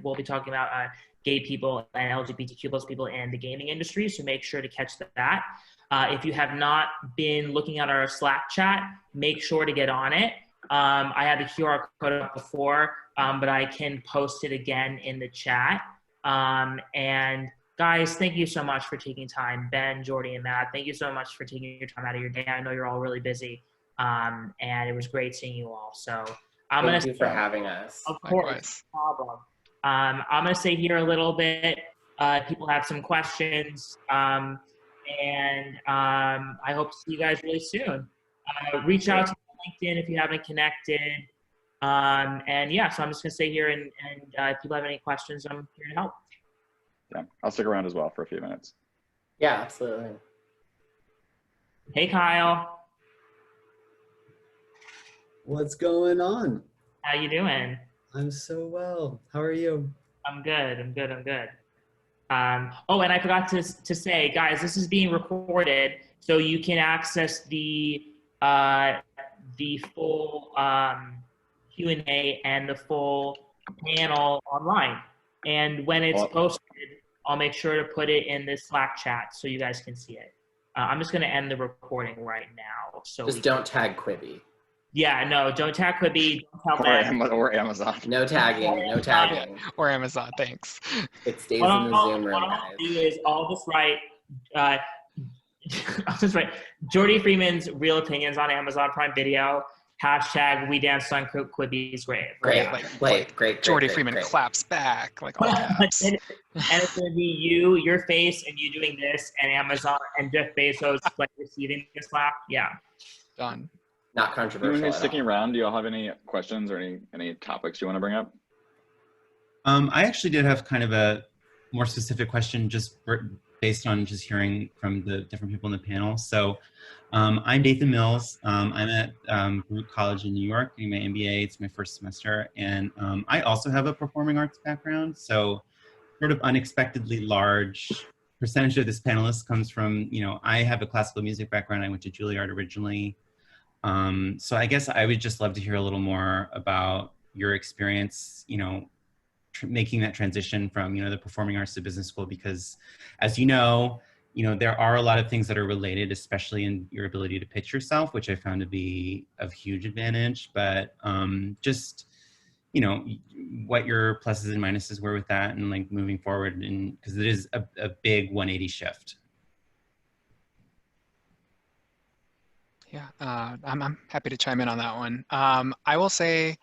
we'll be talking about gay people and LGBTQ plus people in the gaming industry. So make sure to catch that. If you have not been looking at our Slack chat, make sure to get on it. I had the QR code up before, but I can post it again in the chat. And guys, thank you so much for taking time. Ben, Jordy, and Matt, thank you so much for taking your time out of your day. I know you're all really busy, and it was great seeing you all. So Thank you for having us. Of course, no problem. I'm going to stay here a little bit. People have some questions, and I hope to see you guys really soon. Reach out to me on LinkedIn if you haven't connected. And yeah, so I'm just going to stay here, and if people have any questions, I'm here to help. Yeah, I'll stick around as well for a few minutes. Yeah, absolutely. Hey, Kyle. What's going on? How you doing? I'm so well. How are you? I'm good. Oh, and I forgot to say, guys, this is being recorded, so you can access the full Q&A and the full panel online. And when it's posted, I'll make sure to put it in the Slack chat so you guys can see it. I'm just going to end the recording right now. So just don't tag Quibi. Yeah, no, don't tag Quibi. Don't tell or Amazon. No tagging, no tagging. Or Amazon, thanks. It stays in the Zoom room, what guys. I'll do is I'll just write Jordy Freeman's Real Opinions on Amazon Prime Video. # We Danced on Quibi's grave. Great, great. Jordy Freeman claps back, like all caps. And it's going to be your face, and you doing this, and Amazon and Jeff Bezos like receiving this clap. Yeah. Done. Not controversial. Anyone who's sticking around, do you all have any questions or any topics you want to bring up? I actually did have kind of a more specific question just based on just hearing from the different people in the panel. So I'm Nathan Mills. I'm at Baruch College in New York doing my MBA. It's my first semester. And I also have a performing arts background. So sort of unexpectedly large percentage of this panelist comes from, I have a classical music background. I went to Juilliard originally. So I guess I would just love to hear a little more about your experience, making that transition from, the performing arts to business school, because as you know, there are a lot of things that are related, especially in your ability to pitch yourself, which I found to be of huge advantage, but just, what your pluses and minuses were with that and like moving forward, and because it is a big 180 shift. Yeah, I'm happy to chime in on that one. I will say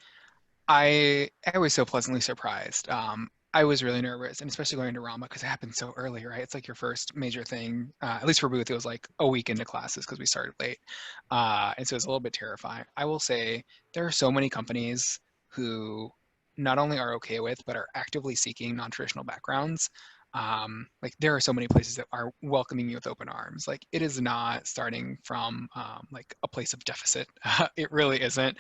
I was so pleasantly surprised. I was really nervous, and especially going to Rama because it happened so early, right? It's like your first major thing. At least for Booth, it was like a week into classes because we started late. And so it's a little bit terrifying. I will say there are so many companies who not only are okay with, but are actively seeking non-traditional backgrounds. Like there are so many places that are welcoming you with open arms. Like it is not starting from like a place of deficit. It really isn't,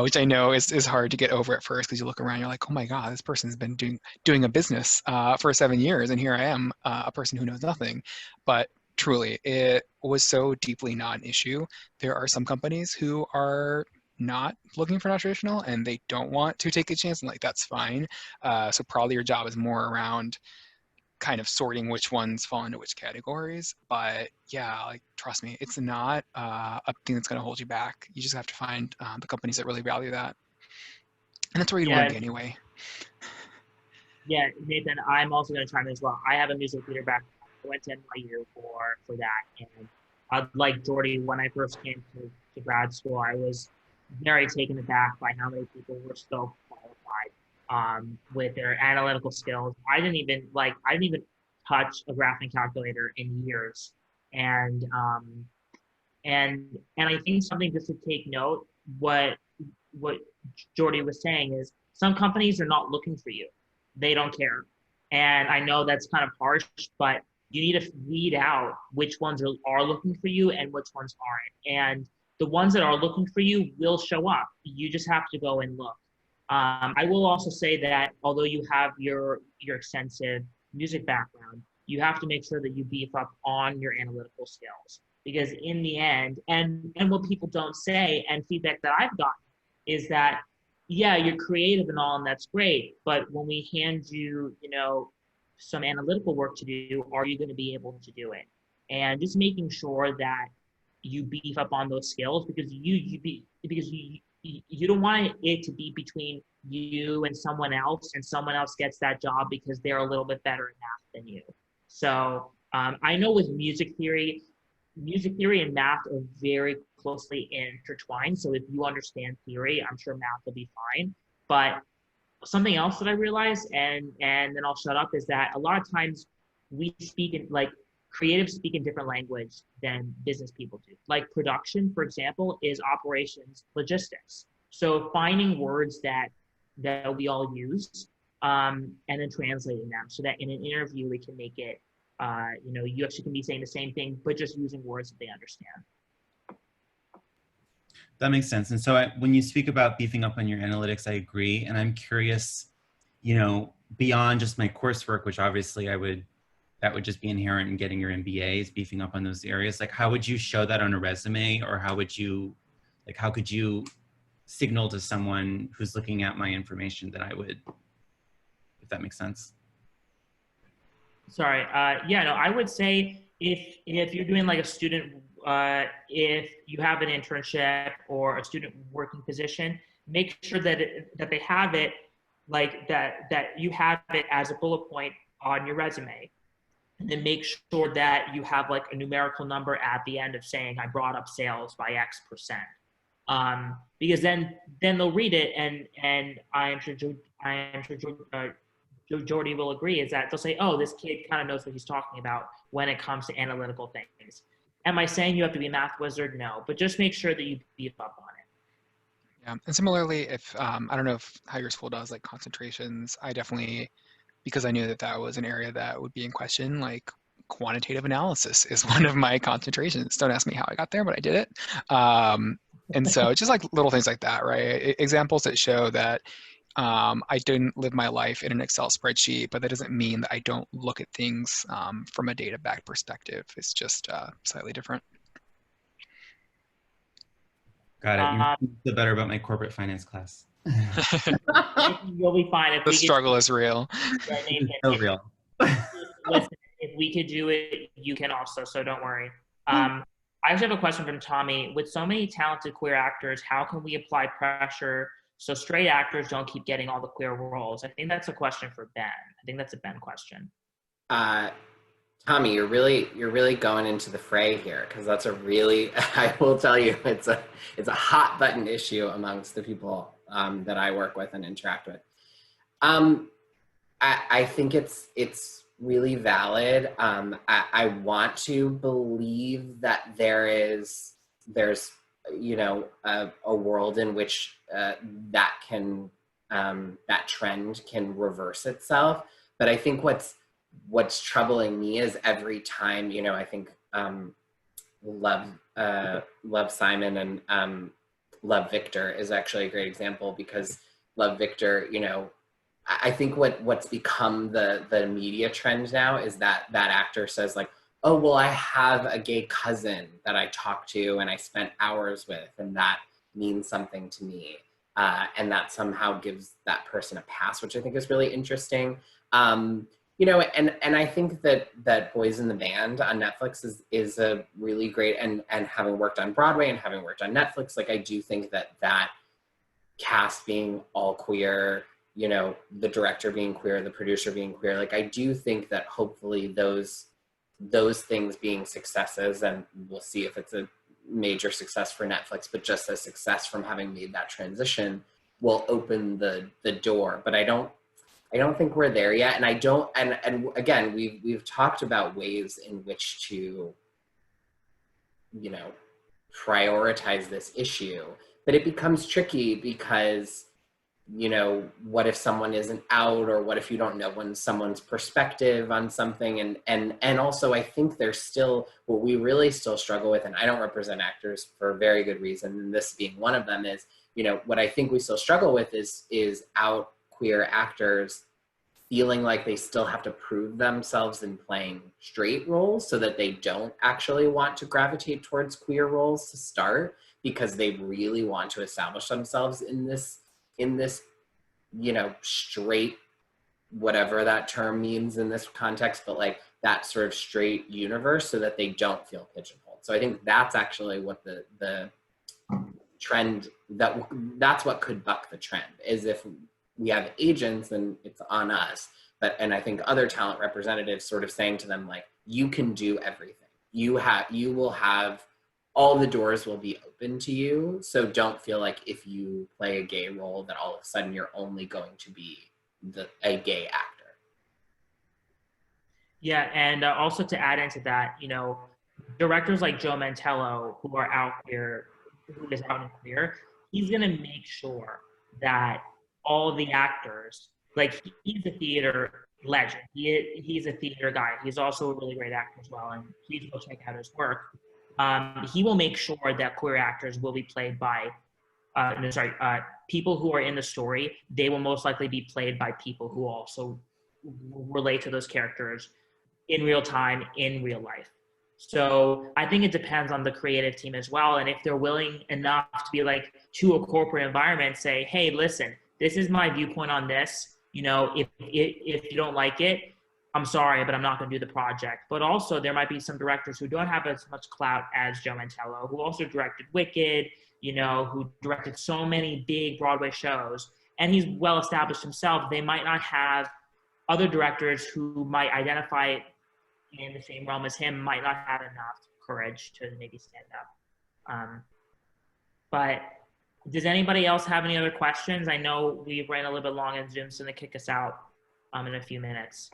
which I know is hard to get over at first because you look around, you're like, oh my God, this person's been doing a business for 7 years, and here I am, a person who knows nothing. But truly, it was so deeply not an issue. There are some companies who are not looking for non-traditional and they don't want to take a chance, and like that's fine. So probably your job is more around kind of sorting which ones fall into which categories. But yeah, like trust me, it's not a thing that's going to hold you back. You just have to find the companies that really value that, and that's where you'd want to be anyway. Yeah, Nathan, I'm also going to chime in as well. I have a music theater background. I went to NYU for that, and like Jordy, when I first came to grad school, I was very taken aback by how many people were so qualified with their analytical skills. I didn't even touch a graphing calculator in years, and and I think something just to take note, what Jordy was saying is some companies are not looking for you. They don't care. And I know that's kind of harsh, but you need to weed out which ones are looking for you and which ones aren't. And the ones that are looking for you will show up. You just have to go and look. I will also say that although you have your extensive music background, you have to make sure that you beef up on your analytical skills, because in the end, and what people don't say, and feedback that I've gotten is that, yeah, you're creative and all, and that's great, but when we hand you, some analytical work to do, are you going to be able to do it? And just making sure that you beef up on those skills, because you don't want it to be between you and someone else gets that job because they're a little bit better at math than you. So I know with music theory and math are very closely intertwined. So if you understand theory, I'm sure math will be fine. But something else that I realized, and then I'll shut up, is that a lot of times we speak in, like, creatives speak in different language than business people do. Like production, for example, is operations logistics. So finding words that we all use, and then translating them so that in an interview we can make it, you actually can be saying the same thing, but just using words that they understand. That makes sense. And so when you speak about beefing up on your analytics, I agree. And I'm curious, beyond just my coursework, which obviously that would just be inherent in getting your MBA, is beefing up on those areas. Like, how would you show that on a resume, or how could you signal to someone who's looking at my information that I would, if that makes sense? Sorry. I would say if you're doing like a student, if you have an internship or a student working position, make sure that they have it, like that you have it as a bullet point on your resume. And then make sure that you have like a numerical number at the end of saying, I brought up sales by X%. Because then they'll read it, and I am sure Jordy will agree, is that they'll say, oh, this kid kind of knows what he's talking about when it comes to analytical things. Am I saying you have to be a math wizard? No, but just make sure that you beef up on it. Yeah, and similarly, if I don't know how your school does like concentrations, I definitely, because I knew that was an area that would be in question, like quantitative analysis is one of my concentrations. Don't ask me how I got there, but I did it. And so it's just like little things like that, right? Examples that show that I didn't live my life in an Excel spreadsheet, but that doesn't mean that I don't look at things from a data-backed perspective. It's just slightly different. Got it. You feel better about my corporate finance class. You'll be fine. The struggle is real. It's so real. Listen, if we could do it, you can also, so don't worry. I actually have a question from Tommy. With so many talented queer actors, how can we apply pressure so straight actors don't keep getting all the queer roles? I think that's a question for Ben. I think that's a Ben question. Tommy, you're really going into the fray here, because that's I will tell you, it's a hot button issue amongst the people that I work with and interact with. I think it's really valid. I want to believe that there's a world in which that trend can reverse itself. But I think what's troubling me is every time, I think Love Simon and Love Victor is actually a great example, because Love Victor, I think what's become the media trend now is that actor says like, oh, well, I have a gay cousin that I talk to and I spent hours with, and that means something to me. And that somehow gives that person a pass, which I think is really interesting. And I think that Boys in the Band on Netflix is a really great, and having worked on Broadway and having worked on Netflix, like I do think that cast being all queer, the director being queer, the producer being queer, like I do think that hopefully those things being successes, and we'll see if it's a major success for Netflix, but just a success from having made that transition will open the door. But I don't think we're there yet. And I don't, and again, we've talked about ways in which to, you know, prioritize this issue, but it becomes tricky because, you know, what if someone isn't out, or what if you don't know someone's perspective on something? And also I think there's still, what we really still struggle with, and I don't represent actors for a very good reason, and this being one of them, is, you know, what I think we still struggle with is out queer actors feeling like they still have to prove themselves in playing straight roles, so that they don't actually want to gravitate towards queer roles to start, because they really want to establish themselves in this, you know, straight, whatever that term means in this context, but like that sort of straight universe, so that they don't feel pigeonholed. So I think that's actually what the trend, that's what could buck the trend, is if we have agents, and it's on us. But, and I think other talent representatives sort of saying to them, like, you can do everything. You will have, all the doors will be open to you. So don't feel like if you play a gay role that all of a sudden you're only going to be a gay actor. Yeah, and also to add into that, you know, directors like Joe Mantello, who is out and queer, he's gonna make sure that all the actors, like, he's a theater legend. He's a theater guy. He's also a really great actor as well, and please go check out his work. He will make sure that queer actors will be played by, people who are in the story. They will most likely be played by people who also relate to those characters in real time, in real life. So I think it depends on the creative team as well. And if they're willing enough to be like, to a corporate environment, say, hey, listen, this is my viewpoint on this. You know, if you don't like it, I'm sorry, but I'm not going to do the project. But also there might be some directors who don't have as much clout as Joe Mantello, who also directed Wicked, you know, who directed so many big Broadway shows, and he's well established himself. They might not have other directors who might identify in the same realm as him, might not have enough courage to maybe stand up. But does anybody else have any other questions? I know we ran a little bit long and Zoom's going to kick us out in a few minutes.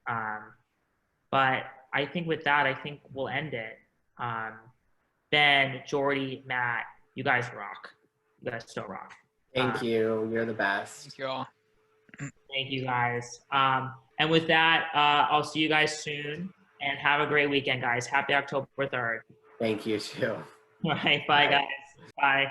But I think with that, I think we'll end it. Ben, Jordy, Matt, you guys rock. You guys still rock. Thank you. You're the best. Thank you all. Thank you guys. And with that, I'll see you guys soon, and have a great weekend, guys. Happy October 3rd. Thank you too. All right. Bye, guys. Bye.